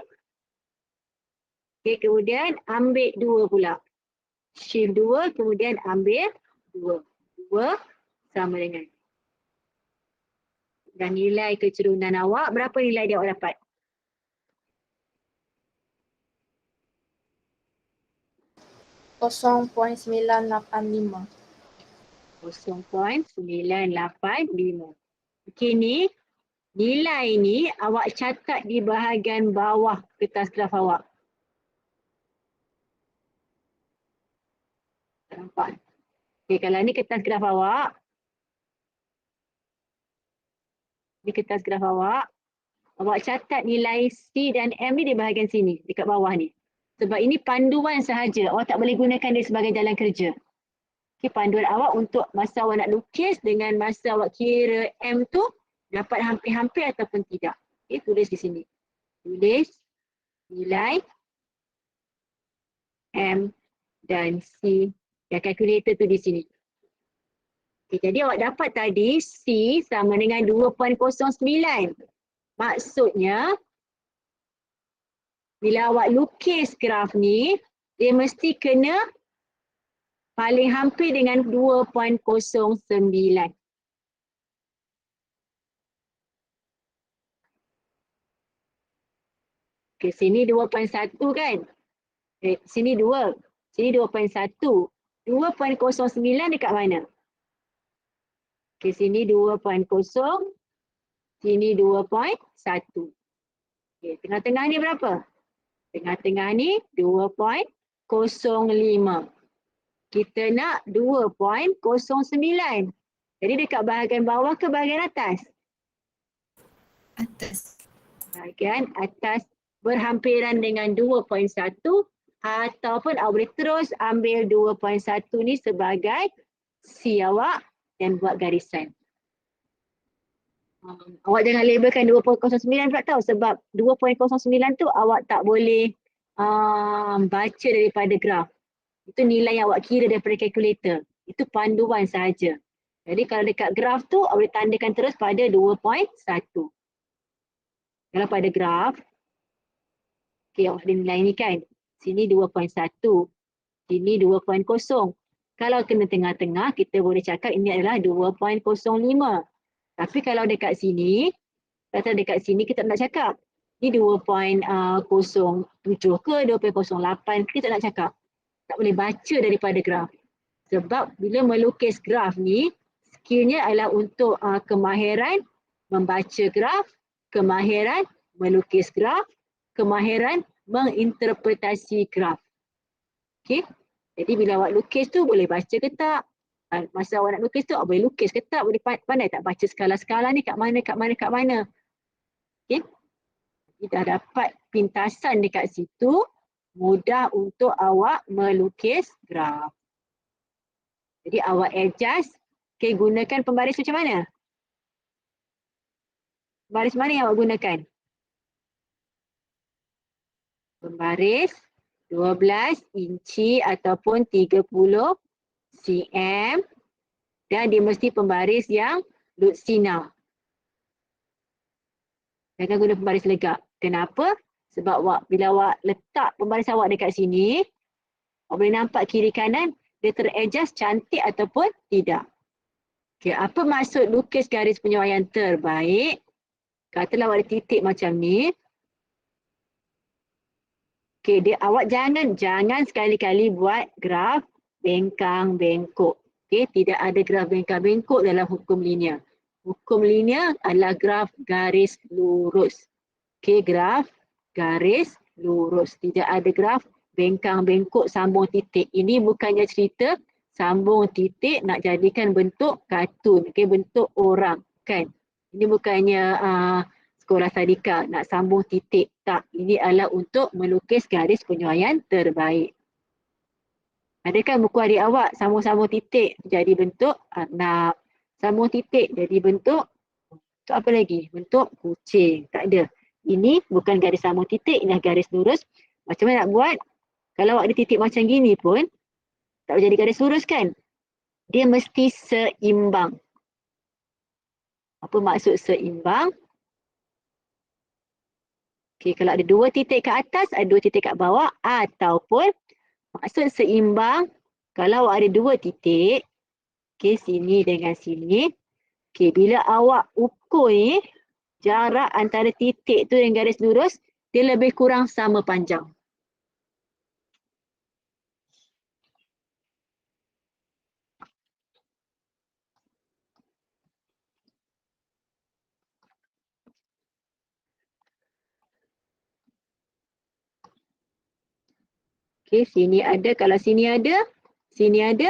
Okay, kemudian ambil 2 pula. Shift 2, kemudian ambil 2. 2 sama dengan. Dan nilai kecerunan awak, berapa nilai dia awak dapat? .985. 0.985. Okey ni, nilai ni awak catat di bahagian bawah kertas graf awak. Nampak? Okey, kalau ni kertas graf awak. Ni kertas graf awak. Awak catat nilai C dan M ni di bahagian sini, dekat bawah ni. Sebab ini panduan sahaja. Awak tak boleh gunakan dia sebagai jalan kerja. Okay, panduan awak untuk masa awak nak lukis dengan masa awak kira M tu dapat hampir-hampir ataupun tidak. Okay, tulis di sini. Tulis nilai M dan C dan kalkulator tu di sini. Okay, jadi awak dapat tadi C sama dengan 2.09. Maksudnya bila awak lukis graf ni, dia mesti kena paling hampir dengan 2.09. Okey, sini 2.1 kan? Sini 2. Sini 2.1. 2.09 dekat mana? Okey, sini 2.0. Sini 2.1. Okey, tengah-tengah ni berapa? Tengah-tengah ni 2.05. Kita nak 2.09. Jadi dekat bahagian bawah ke bahagian atas? Atas. Bahagian atas berhampiran dengan 2.1 ataupun awak boleh terus ambil 2.1 ni sebagai C awak dan buat garisan. Awak jangan labelkan 2.09 pula tahu, sebab 2.09 tu awak tak boleh baca daripada graf. Itu nilai yang awak kira daripada kalkulator. Itu panduan sahaja. Jadi kalau dekat graf tu awak boleh tandakan terus pada 2.1. Kalau pada graf, okay, awak ada nilai ni kan. Sini 2.1, sini 2.0. Kalau kena tengah-tengah, kita boleh cakap ini adalah 2.05. Tapi kalau dekat sini, kata dekat sini kita tak nak cakap. Ini 2.07 ke 2.08, kita tak nak cakap. Tak boleh baca daripada graf. Sebab bila melukis graf ni, skillnya adalah untuk kemahiran membaca graf, kemahiran melukis graf, kemahiran menginterpretasi graf. Okay? Jadi bila awak lukis tu boleh baca ke tak? Masa awak nak lukis tu awak boleh lukis ke tak? Boleh pandai tak baca skala-skala ni kat mana, kat mana, kat mana? Okay? Kita dah dapat pintasan dekat situ, mudah untuk awak melukis graf. Jadi awak adjust, okay, gunakan pembaris macam mana? Pembaris mana yang awak gunakan? Pembaris 12 inci ataupun 30 cm, dan dia mesti pembaris yang lutsina. Jangan guna pembaris legap. Kenapa? Sebab bila awak letak pembaris awak dekat sini, awak boleh nampak kiri kanan dia teradjust cantik ataupun tidak. Okay, apa maksud lukis garis penyampaian terbaik? Katalah awak ada titik macam ni. Okay, awak jangan sekali-kali buat graf bengkang-bengkok. Okay, tidak ada graf bengkang-bengkok dalam hukum linear. Hukum linear adalah graf garis lurus. Okay, graf garis lurus. Tidak ada graf bengkang-bengkok sambung titik. Ini bukannya cerita sambung titik nak jadikan bentuk kartun, okay, bentuk orang, kan? Ini bukannya sekolah tadika nak sambung titik. Tak, ini adalah untuk melukis garis penyampaian terbaik. Adakah buku adik awak sambung-sambung titik jadi bentuk arnab, sambung titik jadi bentuk apa lagi? Bentuk kucing. Tak ada. Ini bukan garis sambung titik, ini garis lurus. Macam mana nak buat? Kalau awak ada titik macam gini pun, tak boleh jadi garis lurus kan? Dia mesti seimbang. Apa maksud seimbang? Okay, kalau ada dua titik ke atas, ada dua titik kat bawah, ataupun maksud seimbang, kalau awak ada dua titik, okay, sini dengan sini, okay, bila awak ukur ni, jarak antara titik tu dengan garis lurus, dia lebih kurang sama panjang. Okay, sini ada, kalau sini ada, sini ada,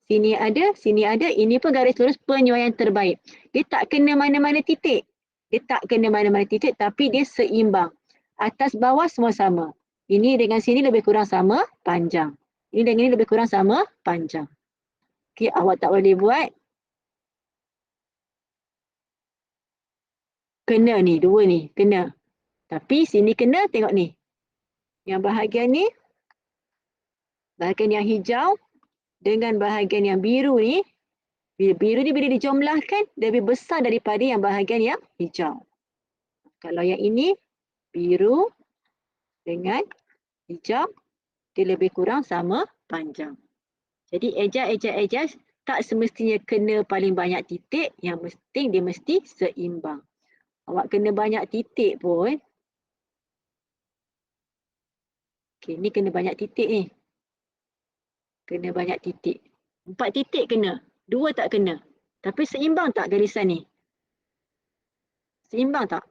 sini ada, sini ada, ini pun garis lurus penyampaian terbaik. Dia tak kena mana-mana titik. Dia tak kena mana-mana titik, tapi dia seimbang. Atas bawah semua sama. Ini dengan sini lebih kurang sama panjang. Ini dengan ini lebih kurang sama panjang. Okay, awak tak boleh buat. Kena ni, dua ni, kena. Tapi sini kena, tengok ni. Yang bahagian ni, bahagian yang hijau dengan bahagian yang biru ni, biru ni bila dijumlahkan, dia lebih besar daripada yang bahagian yang hijau. Kalau yang ini, biru dengan hijau, dia lebih kurang sama panjang. Jadi adjust, tak semestinya kena paling banyak titik, yang penting dia mesti seimbang. Awak kena banyak titik pun, okay, ni kena banyak titik ni. Kena banyak titik. 4 titik kena, 2 tak kena. Tapi seimbang tak garisan ni? Seimbang tak?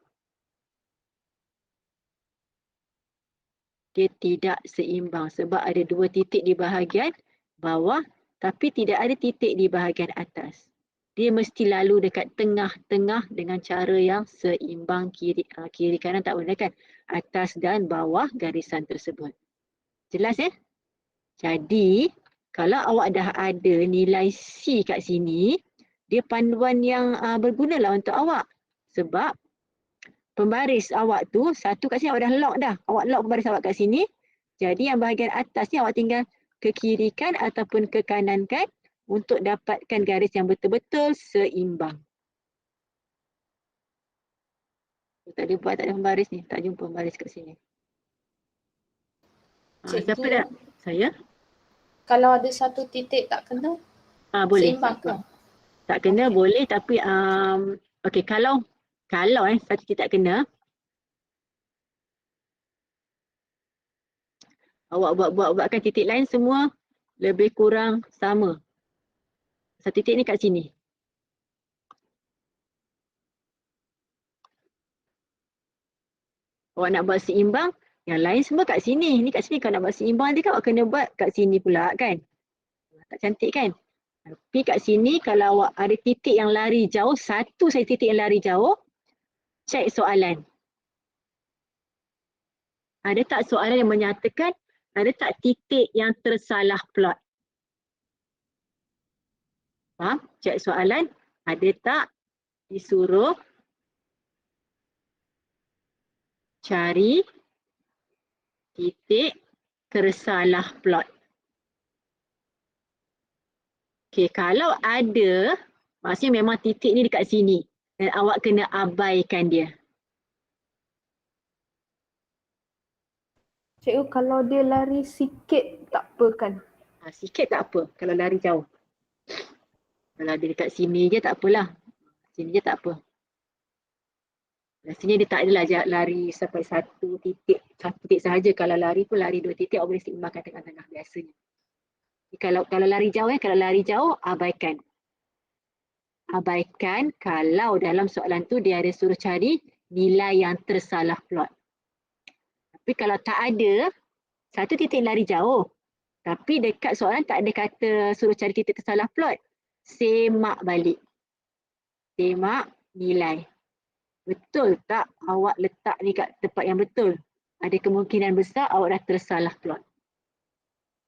Dia tidak seimbang sebab ada 2 titik di bahagian bawah tapi tidak ada titik di bahagian atas. Dia mesti lalu dekat tengah-tengah dengan cara yang seimbang, kiri kanan tak boleh kan? Atas dan bawah garisan tersebut. Jelas ya? Jadi kalau awak dah ada nilai C kat sini, dia panduan yang bergunalah untuk awak. Sebab pembaris awak tu, satu kat sini awak dah lock dah. Awak lock pembaris awak kat sini. Jadi yang bahagian atas ni awak tinggal ke kiri kan ataupun ke kanan kan untuk dapatkan garis yang betul-betul seimbang. Tak ada buat, tak ada pembaris ni. Tak jumpa pembaris kat sini. Siapa Cikgu, dah? Saya? kalau ada satu titik tak kena, Boleh. seimbang ke? Tak kena Okey. boleh tapi okey kalau satu titik tak kena, awak buatkan titik lain semua lebih kurang sama. Satu titik ni kat sini. Awak nak buat seimbang, yang lain semua kat sini. Ni kat sini kalau nak buat seimbang nanti kan awak kena buat kat sini pula kan. Tak cantik kan? Tapi kat sini kalau awak ada titik yang lari jauh, satu saja titik yang lari jauh, cek soalan. Ada tak soalan yang menyatakan ada tak titik yang tersalah plot? Faham? Cek soalan, ada tak disuruh cari titik tersalah plot. Okey, kalau ada, maksudnya memang titik ni dekat sini dan awak kena abaikan dia. Cikgu, kalau dia lari sikit tak apa kan? Sikit tak apa kalau lari jauh. Kalau dia dekat sini je tak apalah. Sini je tak apa. Sini dia tak adalah lari sampai satu titik sahaja. Kalau lari pun lari 2 titik, awak boleh seimbangkan tengah-tengah biasanya. Kalau lari jauh kalau lari jauh abaikan. Abaikan kalau dalam soalan tu dia ada suruh cari nilai yang tersalah plot. Tapi kalau tak ada, satu titik lari jauh. Tapi dekat soalan tak ada kata suruh cari titik tersalah plot. Semak balik. Semak nilai. Betul tak awak letak ni kat tempat yang betul? Ada kemungkinan besar awak dah tersalah plot.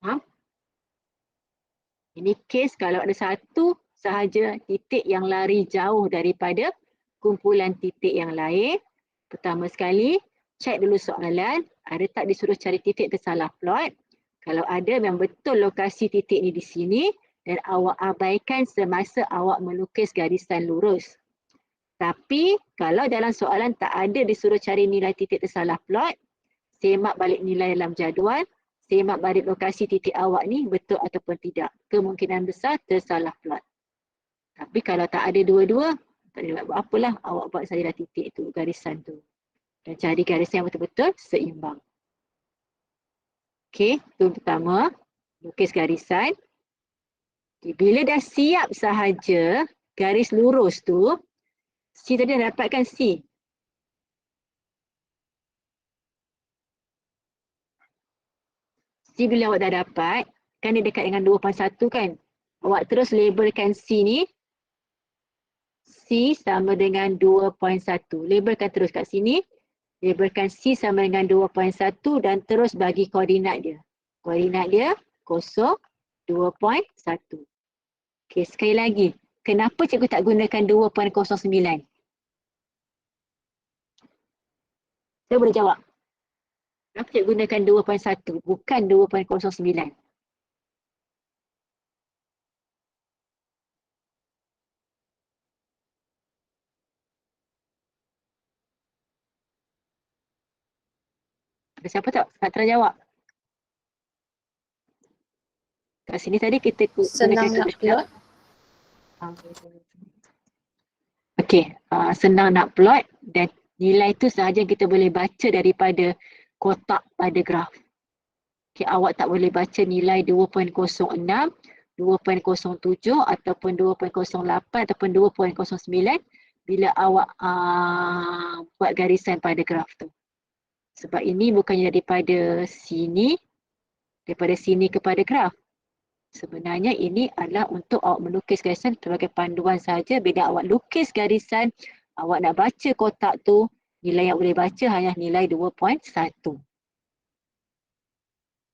Faham? Ini kes kalau ada satu sahaja titik yang lari jauh daripada kumpulan titik yang lain. Pertama sekali, cek dulu soalan, ada tak disuruh cari titik tersalah plot. Kalau ada, memang betul lokasi titik ni di sini dan awak abaikan semasa awak melukis garisan lurus. Tapi kalau dalam soalan tak ada disuruh cari nilai titik tersalah plot, semak balik nilai dalam jadual, semak balik lokasi titik awak ni betul ataupun tidak. Kemungkinan besar tersalah plot. Tapi kalau tak ada dua-dua, tak ada buat apalah, awak buat sajalah titik tu, garisan tu. Dan cari garisan yang betul-betul seimbang. Okey, tu pertama, lukis garisan. Okay, bila dah siap sahaja garis lurus tu, C tadi dah dapatkan C. C bila awak dah dapat, kan dia dekat dengan 2.1 kan? Awak terus labelkan C ni. C sama dengan 2.1. Labelkan terus kat sini. Labelkan C sama dengan 2.1 dan terus bagi koordinat dia. Koordinat dia 0, 2.1. Okey, sekali lagi. Kenapa cikgu tak gunakan 2.09? Saya boleh jawab. Kenapa cikgu gunakan 2.1 bukan 2.09? Ada siapa tak nak terjawab? Kat sini tadi kita Senang nak plot. Okey, senang nak plot dan nilai tu sahaja kita boleh baca daripada kotak pada graf. Okey, awak tak boleh baca nilai 2.06, 2.07 ataupun 2.08 ataupun 2.09 bila awak buat garisan pada graf tu. Sebab ini bukannya daripada sini kepada graf. Sebenarnya ini adalah untuk awak melukis garisan sebagai panduan saja. Bila awak lukis garisan, awak nak baca kotak tu, nilai yang boleh baca hanya nilai 2.1.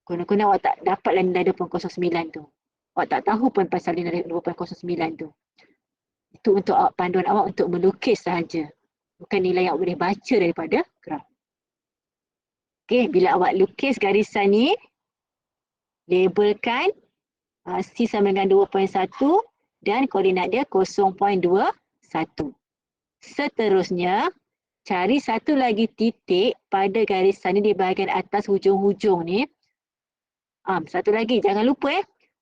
Guna-guna awak tak dapatlah nilai 2.09 tu. Awak tak tahu pun pasal nilai 2.09 tu. Itu untuk panduan awak untuk melukis sahaja. Bukan nilai yang boleh baca daripada graf. Okey, bila awak lukis garisan ni, labelkan C sama dengan 2.1 dan koordinat dia 0.21. Seterusnya, cari satu lagi titik pada garisan ni di bahagian atas hujung-hujung ni. Satu lagi, jangan lupa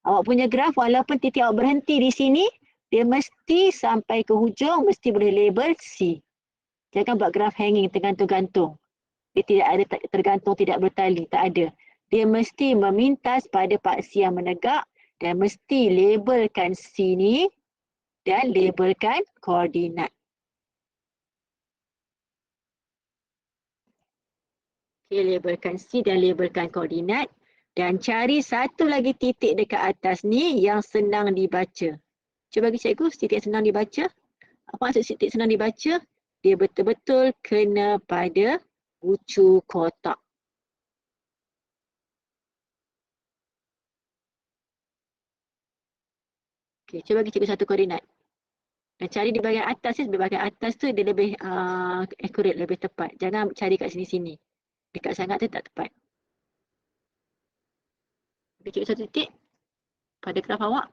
awak punya graf walaupun titik awak berhenti di sini, dia mesti sampai ke hujung, mesti boleh label C. Jangan buat graf hanging, tergantung-gantung. Dia tidak ada tergantung, tidak bertali, tak ada. Dia mesti memintas pada paksi yang menegak dan mesti labelkan C ni dan labelkan koordinat. Okay, labelkan C dan labelkan koordinat dan cari satu lagi titik dekat atas ni yang senang dibaca. Cuba bagi cikgu titik senang dibaca. Apa maksud titik senang dibaca? Dia betul-betul kena pada bucu kotak. Okay, cuba bagi cikgu satu koordinat. Dan cari di bahagian atas, di bahagian atas tu dia lebih accurate, lebih tepat. Jangan cari kat sini-sini. Dekat sangat tu tak tepat. Bagi cikgu satu titik pada graf awak.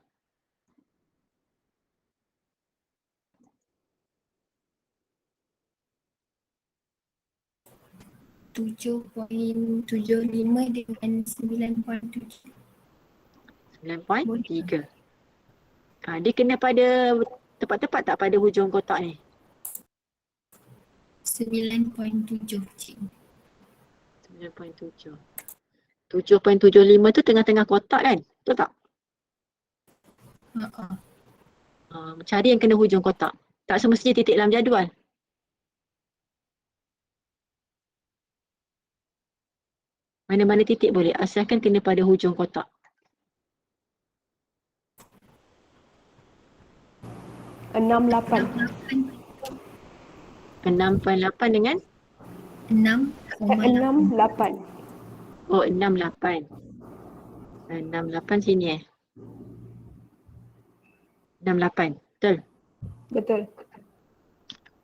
7.75 dengan 9.7. 9.3. Dia kena pada tepat-tepat tak pada hujung kotak ni? 9.7 cikgu. 9.7. 7.75 tu tengah-tengah kotak kan? Betul tak? Cari yang kena hujung kotak. Tak semestinya titik dalam jadual. Mana-mana titik boleh, asalkan kena pada hujung kotak. 68. 6.8 dengan? 6.8. 68. Oh, 68. 68 sini 68, betul? Betul.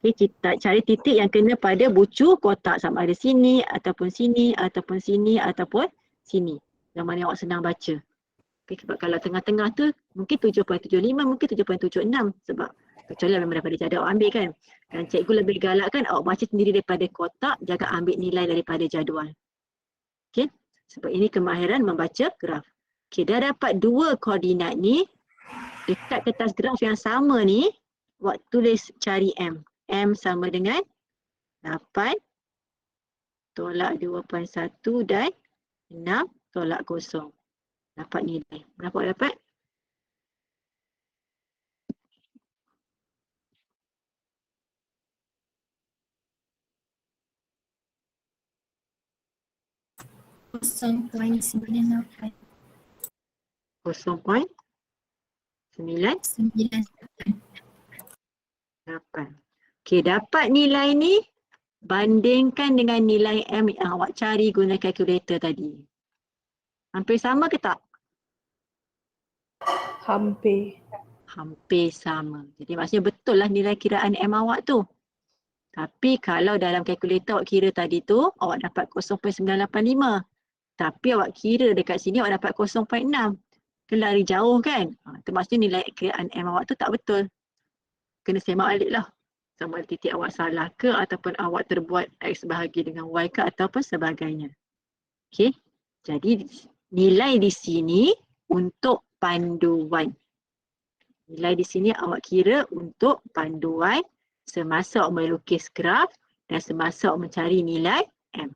Okay, kita cari titik yang kena pada bucu kotak, sama ada sini ataupun sini ataupun sini ataupun sini. Yang mana awak senang baca. Okay, sebab kalau tengah-tengah tu mungkin 7.75, mungkin 7.76 sebab kecuali memang daripada jadual awak ambil kan. Dan cikgu lebih galakkan awak baca sendiri daripada kotak, jangan ambil nilai daripada jadual. Okay, sebab ini kemahiran membaca graf. Okay, dah dapat dua koordinat ni, dekat kertas graf yang sama ni, awak tulis cari M. M sama dengan 8 tolak 2.1 dan 6 tolak 0. Dapat nilai. Berapa awak dapat? Kosong 0.98. 0.98. Okey, dapat nilai ni, bandingkan dengan nilai M yang awak cari guna kalkulator tadi. Hampir sama ke tak? Hampir. Hampir sama. Jadi maksudnya betul lah nilai kiraan M awak tu. Tapi kalau dalam kalkulator awak kira tadi tu, awak dapat 0.985. Tapi awak kira dekat sini awak dapat 0.6. Lari jauh kan? Itu maksudnya nilai kiraan M awak tu tak betul. Kena semak balik lah. Sama ada titik awak salah ke ataupun awak terbuat X bahagi dengan Y ke ataupun sebagainya. Okey. Jadi nilai di sini untuk panduan. Nilai di sini awak kira untuk panduan semasa awak melukis graf dan semasa awak mencari nilai M.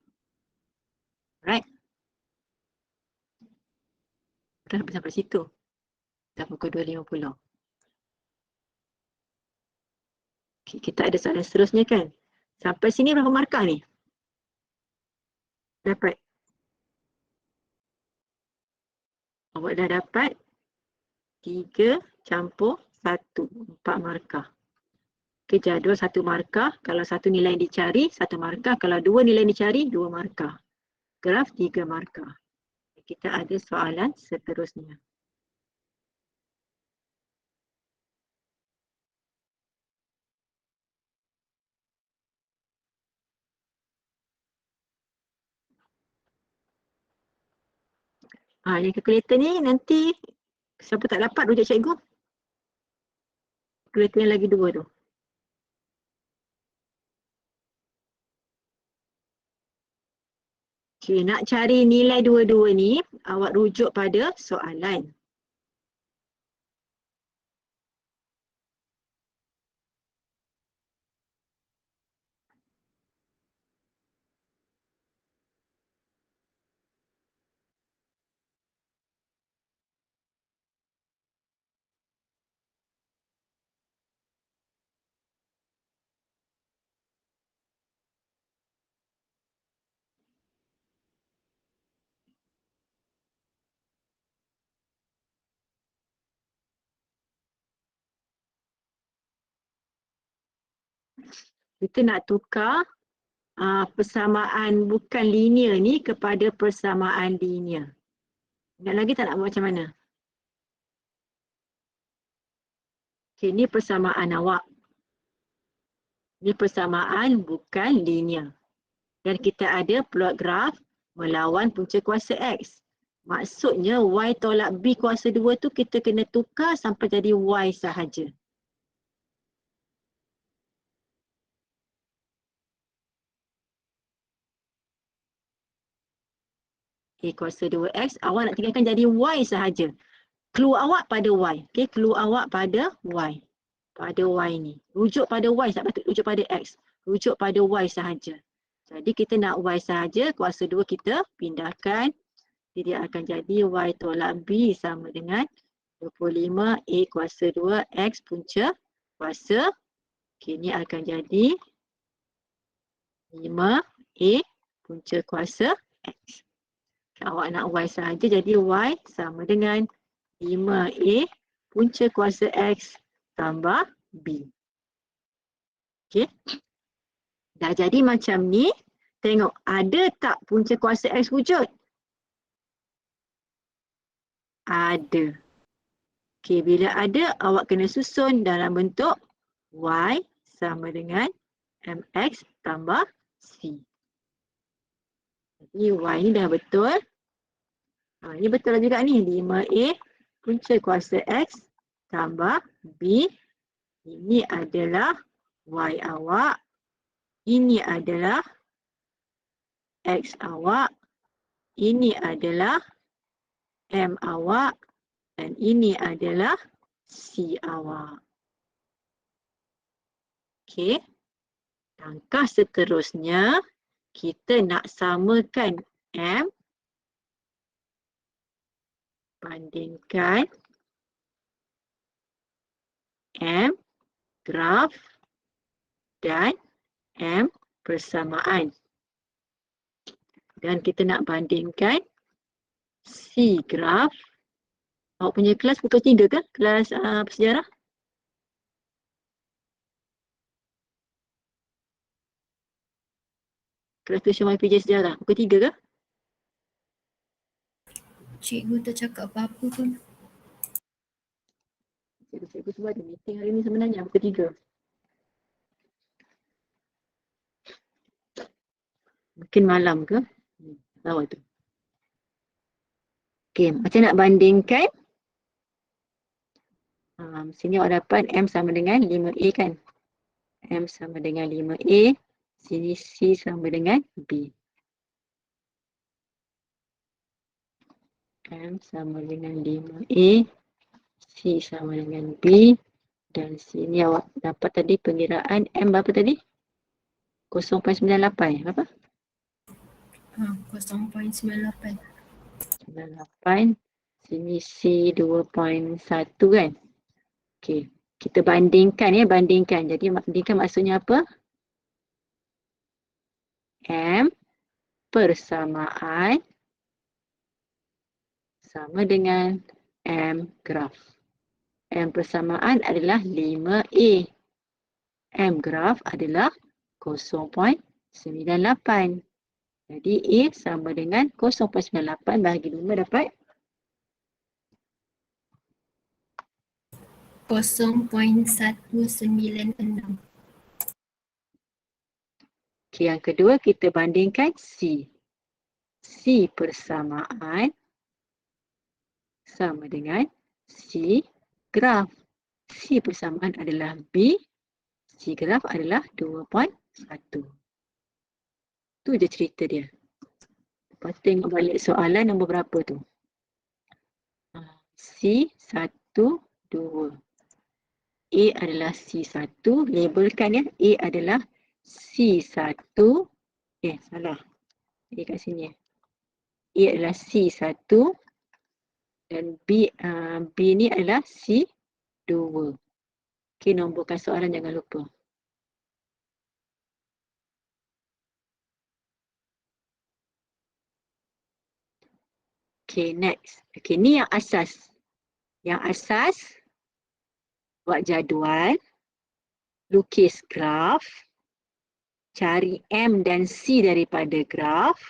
Alright. Dah sampai situ. Dah pukul 2.50. Okay, kita ada soalan seterusnya kan? Sampai sini berapa markah ni? Dapat. Awak dah dapat 3 campur 1. 4 markah. Okay, jadual 1 markah. Kalau 1 nilai yang dicari, 1 markah. Kalau 2 nilai yang dicari, 2 markah. Graf 3 markah. Kita ada soalan seterusnya. Yang kalkulator ni nanti siapa tak dapat rujuk cikgu. Kalkulator yang lagi 2 tu. Okay, nak cari nilai dua-dua ni, awak rujuk pada soalan. Kita nak tukar persamaan bukan linear ni kepada persamaan linear. Ingat lagi tak nak buat macam mana? Okay, ni persamaan awak. Ni persamaan bukan linear. Dan kita ada plot graf melawan punca kuasa X. Maksudnya Y tolak B kuasa 2 tu kita kena tukar sampai jadi Y sahaja. A kuasa 2X, awak nak tinggalkan jadi Y sahaja. Clue awak pada Y. Okay, clue awak pada Y. Pada Y ni. Rujuk pada Y, tak patut rujuk pada X. Rujuk pada Y sahaja. Jadi kita nak Y sahaja, kuasa 2 kita pindahkan. Jadi dia akan jadi Y tolak B sama dengan 25 A kuasa 2 X punca kuasa. Okay, ni akan jadi 5 A punca kuasa X. Awak nak Y sahaja, jadi Y sama dengan 5A punca kuasa X tambah B. Okay. Dah jadi macam ni. Tengok ada tak punca kuasa X wujud? Ada. Okay, bila ada awak kena susun dalam bentuk Y sama dengan MX tambah C. Jadi Y ni dah betul. Ini betul lah juga ni. 5A punca kuasa X tambah B. Ini adalah Y awak. Ini adalah X awak. Ini adalah M awak. Dan ini adalah C awak. Okey. Langkah seterusnya, kita nak samakan M bandingkan M graf dan M persamaan. Dan kita nak bandingkan C graf. Awak punya kelas pukul 3 ke? Kelas sejarah? Kelas tuition YPJ sejarah. Pukul 3 ke? Cikgu tak cakap apa-apa pun. Cikgu semua ada meeting hari ni sebenarnya pukul 3. Mungkin malam ke? Tahu tu. Okey, macam nak bandingkan? Sini awak dapat M sama dengan 5A kan? M sama dengan 5A. Sini C sama dengan B. M sama dengan 5A. C sama dengan B. Dan sini awak dapat tadi pengiraan M berapa tadi? 0.98. Berapa? 0.98. 98. Sini C 2.1 kan? Okey. Kita bandingkan ya, bandingkan. Jadi bandingkan maksudnya apa? M persamaan sama dengan M graf. M persamaan adalah 5A. M graf adalah 0.98. Jadi A sama dengan 0.98 bahagi 5 dapat 0.196. Okey, yang kedua kita bandingkan C. C persamaan sama dengan C graf. C persamaan adalah B, C graf adalah 2.1. Tu je cerita dia. Lepas tu tengok balik soalan nombor berapa tu. C1, 2. A adalah C1, labelkan ya. A adalah C1. Salah. A kat sini. A adalah C1 dan B ni adalah C2. Okey, nomborkan soalan jangan lupa. Okay, next. Okay, ni yang asas. Yang asas, buat jadual, lukis graf, cari M dan C daripada graf,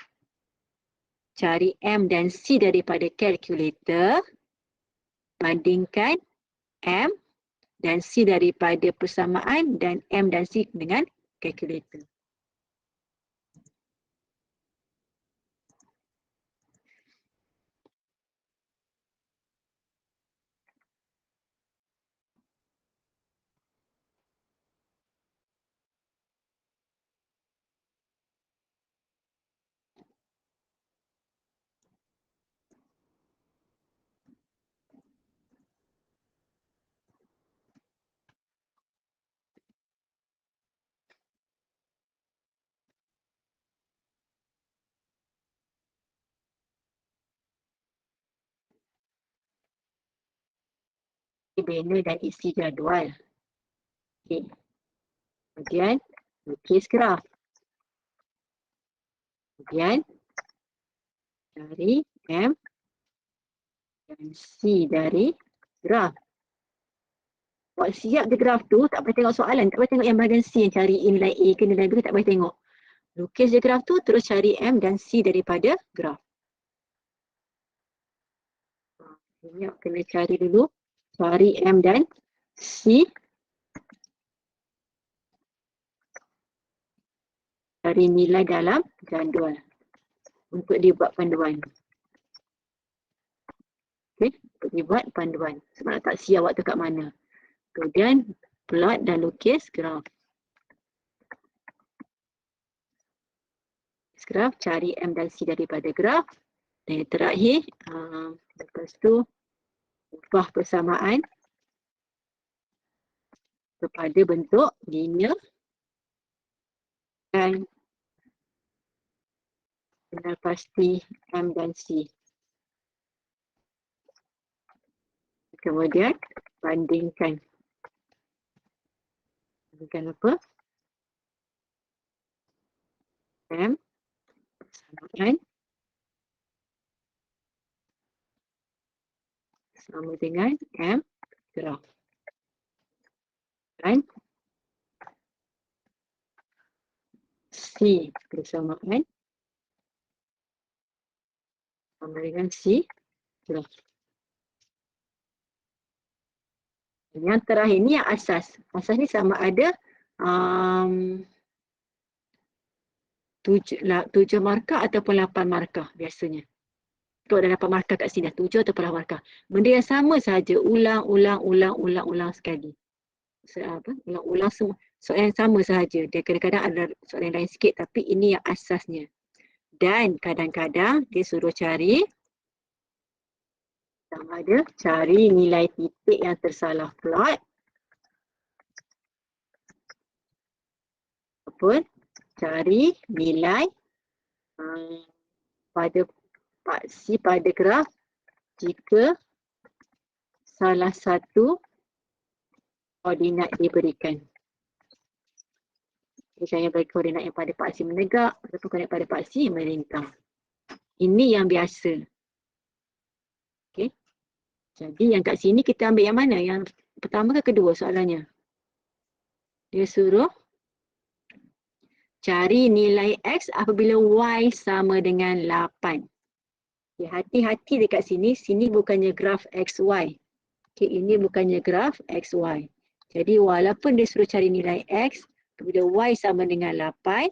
cari M dan C daripada kalkulator, bandingkan M dan C daripada persamaan dan M dan C dengan kalkulator. Banner dan isi jadual. Okay. Kemudian lukis graf. Kemudian cari M dan C dari graf. Buat siap je graf tu, tak payah tengok soalan, tak payah tengok yang bahagian C yang cari nilai A ke nilai B, tak payah tengok. Lukis je graf tu, terus cari M dan C daripada graf. Ingat kena cari dulu, cari M dan C. Cari nilai dalam jadual untuk dibuat panduan. Okay, untuk dibuat panduan. Sebab nak tak siap waktu kat mana. Kemudian plot dan lukis graf. Graf, cari M dan C daripada graf. Dan yang terakhir, lepas tu ubah persamaan kepada bentuk linear dan kenal pasti M dan C. Kemudian bandingkan. Bandingkan apa? M persamaan sama dengan M graf. Dan C persamaan sama dengan C graf. Yang terakhir ni yang asas. Asas ni sama ada 7 markah ataupun 8 markah biasanya. Kalau ada 8 markah kat sini, 7 ataupun 8 markah. Benda yang sama sahaja, ulang sekali. Ulang semua. Soalan yang sama sahaja. Dia kadang-kadang ada soalan lain sikit, tapi ini yang asasnya. Dan kadang-kadang dia suruh cari sama ada cari nilai titik yang tersalah plot ataupun cari nilai pada paksi pada graf jika salah satu koordinat diberikan. Misalnya bagi koordinat yang pada paksi menegak ataupun koordinat pada paksi melintang. Ini yang biasa. Okey. Jadi yang kat sini kita ambil yang mana? Yang pertama ke kedua soalannya? Dia suruh cari nilai X apabila Y sama dengan 8. Okay, hati-hati dekat sini. Sini bukannya graf XY. Okay, ini bukannya graf XY. Jadi walaupun dia suruh cari nilai X apabila Y sama dengan 8,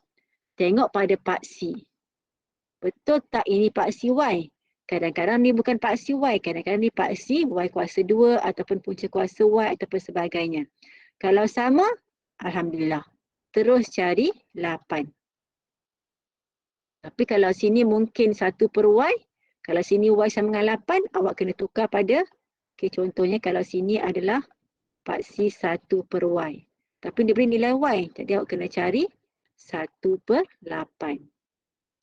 tengok pada paksi. Betul tak ini paksi Y? Kadang-kadang ni bukan paksi Y, kadang-kadang ni paksi Y kuasa 2 ataupun punca kuasa Y ataupun sebagainya. Kalau sama, Alhamdulillah. Terus cari 8. Tapi kalau sini mungkin 1 per Y, kalau sini Y sama dengan 8, awak kena tukar pada, contohnya kalau sini adalah paksi 1 per Y. Tapi dia beri nilai Y, jadi awak kena cari 1 per 8.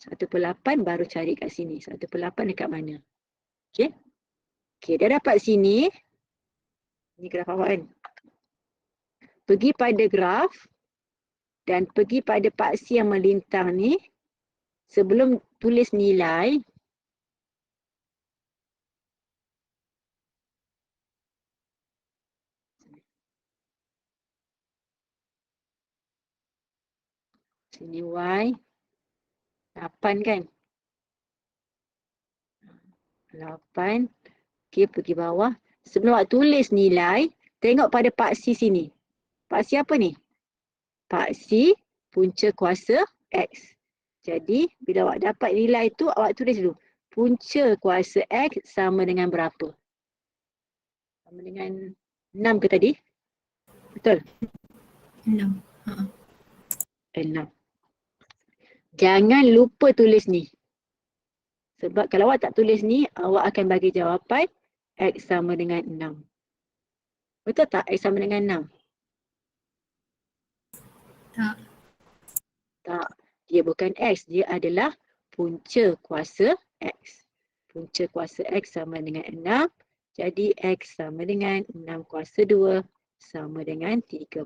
1 per 8 baru cari kat sini. 1 per 8 dekat mana? Okey. Okey, dah dapat sini. Ini graf awak kan. Pergi pada graf dan pergi pada paksi yang melintang ni. Sebelum tulis nilai, sini Y 8 kan? 8. Okey, pergi bawah. Sebelum awak tulis nilai, tengok pada paksi sini. Paksi apa ni? Paksi punca kuasa X. Jadi, bila awak dapat nilai tu, awak tulis dulu. Punca kuasa X sama dengan berapa? Sama dengan 6 ke tadi? Betul? 6. 6. Jangan lupa tulis ni. Sebab kalau awak tak tulis ni, awak akan bagi jawapan X sama dengan 6. Betul tak? X sama dengan 6? Tak. Tak. Dia bukan X. Dia adalah punca kuasa X. Punca kuasa X sama dengan 6. Jadi X sama dengan 6 kuasa 2 sama dengan 36.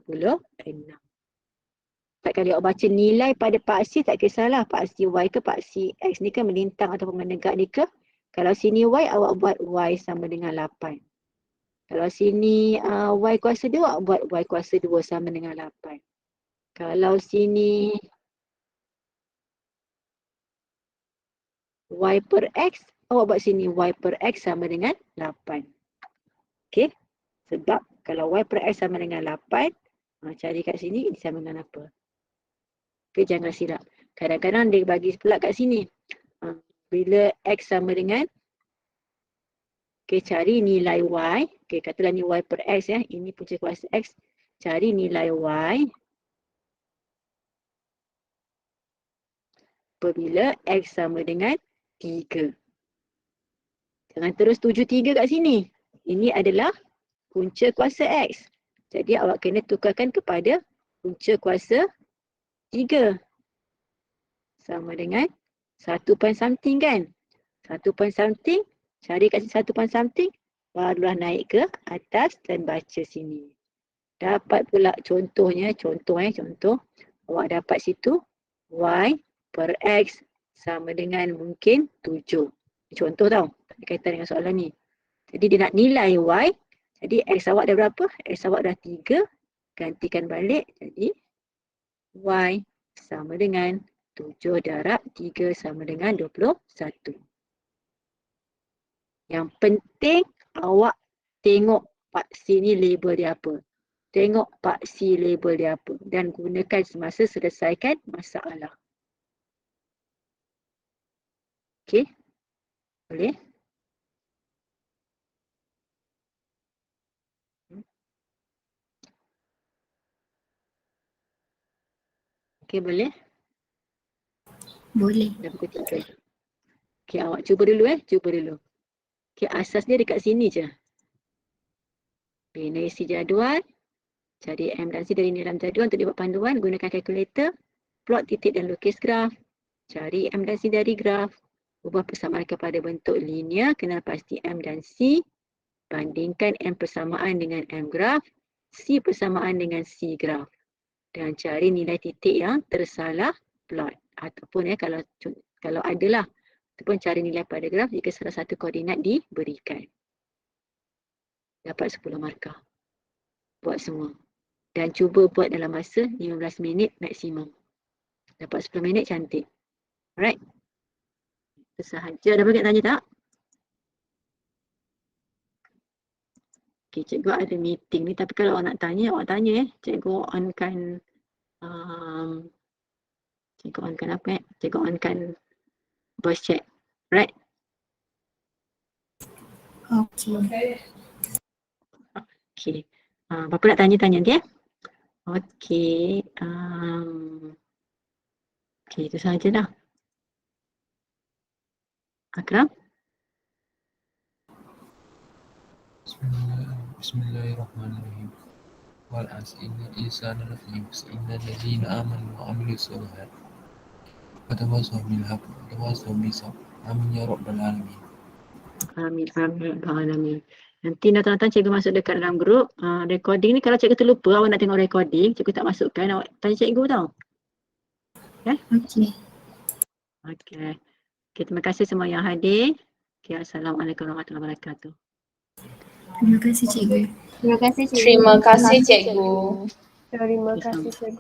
Tak kali awak baca nilai pada paksi tak kisahlah. Paksi Y ke paksi X ni kan melintang ataupun menegak ni ke. Kalau sini Y, awak buat Y sama dengan 8. Kalau sini Y kuasa 2, awak buat Y kuasa 2 sama dengan 8. Kalau sini Y per X, awak buat sini Y per X sama dengan 8. Okey? Sebab kalau Y per X sama dengan 8, cari kat sini, ini sama dengan apa? Okay, jangan silap. Kadang-kadang dia bagi pula kat sini. Bila X sama dengan, cari nilai Y. Katalah ni Y per X ya. Ini punca kuasa X. Cari nilai Y apabila X sama dengan 3. Jangan terus tuju 3 kat sini. Ini adalah punca kuasa X. Jadi awak kena tukarkan kepada punca kuasa 3. Sama dengan 1 point something kan? 1 point something, cari kat sini 1 point something, barulah naik ke atas dan baca sini. Dapat pula contohnya, contoh. Awak dapat situ Y per X sama dengan mungkin 7. Contoh tau, tak ada kaitan dengan soalan ni. Jadi dia nak nilai Y, jadi X awak dah berapa? X awak dah 3, gantikan balik, jadi Y sama dengan 7 darab 3 sama dengan 21. Yang penting awak tengok paksi ni label dia apa. Tengok paksi label dia apa. Dan gunakan semasa selesaikan masalah. Okey? Boleh? Okey, boleh? Boleh. Dah pukul 3. Okey, awak cuba dulu Cuba dulu. Okey, asas dia dekat sini je. Bina isi jadual. Cari M dan C dari dalam jadual untuk dibuat panduan. Gunakan kalkulator. Plot titik dan lukis graf. Cari M dan C dari graf. Ubah persamaan kepada bentuk linear. Kenal pasti M dan C. Bandingkan M persamaan dengan M graf. C persamaan dengan C graf. Dan cari nilai titik yang tersalah plot. Ataupun kalau adalah. Ataupun cari nilai pada graf jika salah satu koordinat diberikan. Dapat 10 markah. Buat semua. Dan cuba buat dalam masa 15 minit maksimum. Dapat 10 minit cantik. Alright. Itu sahaja. Dah banyak tanya tak? Okay, cikgu ada meeting ni. Tapi kalau awak nak tanya, awak tanya Cikgu onkan Cikgu onkan apa Cikgu onkan voice chat. Right? Okey. Okey. Bapa nak tanya nanti Okey. Okey, itu sahaja dah. Akram? Bismillahirrahmanirrahim. Wal 'asri innal insana lafii khusr illal ladzina amanu wa 'amilus sholihat wa tawassaw bil haqqi wa tawassaw bis sabr. Amin ya rabbal alamin. Amin. Nanti tuan-tuan cikgu masuk dekat dalam grup. Recording ni kalau cikgu terlupa awak nak tengok recording, cikgu tak masukkan, awak tanya cikgu tau. Okey. Okey. Okey, terima kasih semua yang hadir. Okey, Assalamualaikum warahmatullahi wabarakatuh. Terima kasih cikgu. Terima kasih cikgu. Terima kasih cikgu. Terima Okey, kasih cikgu.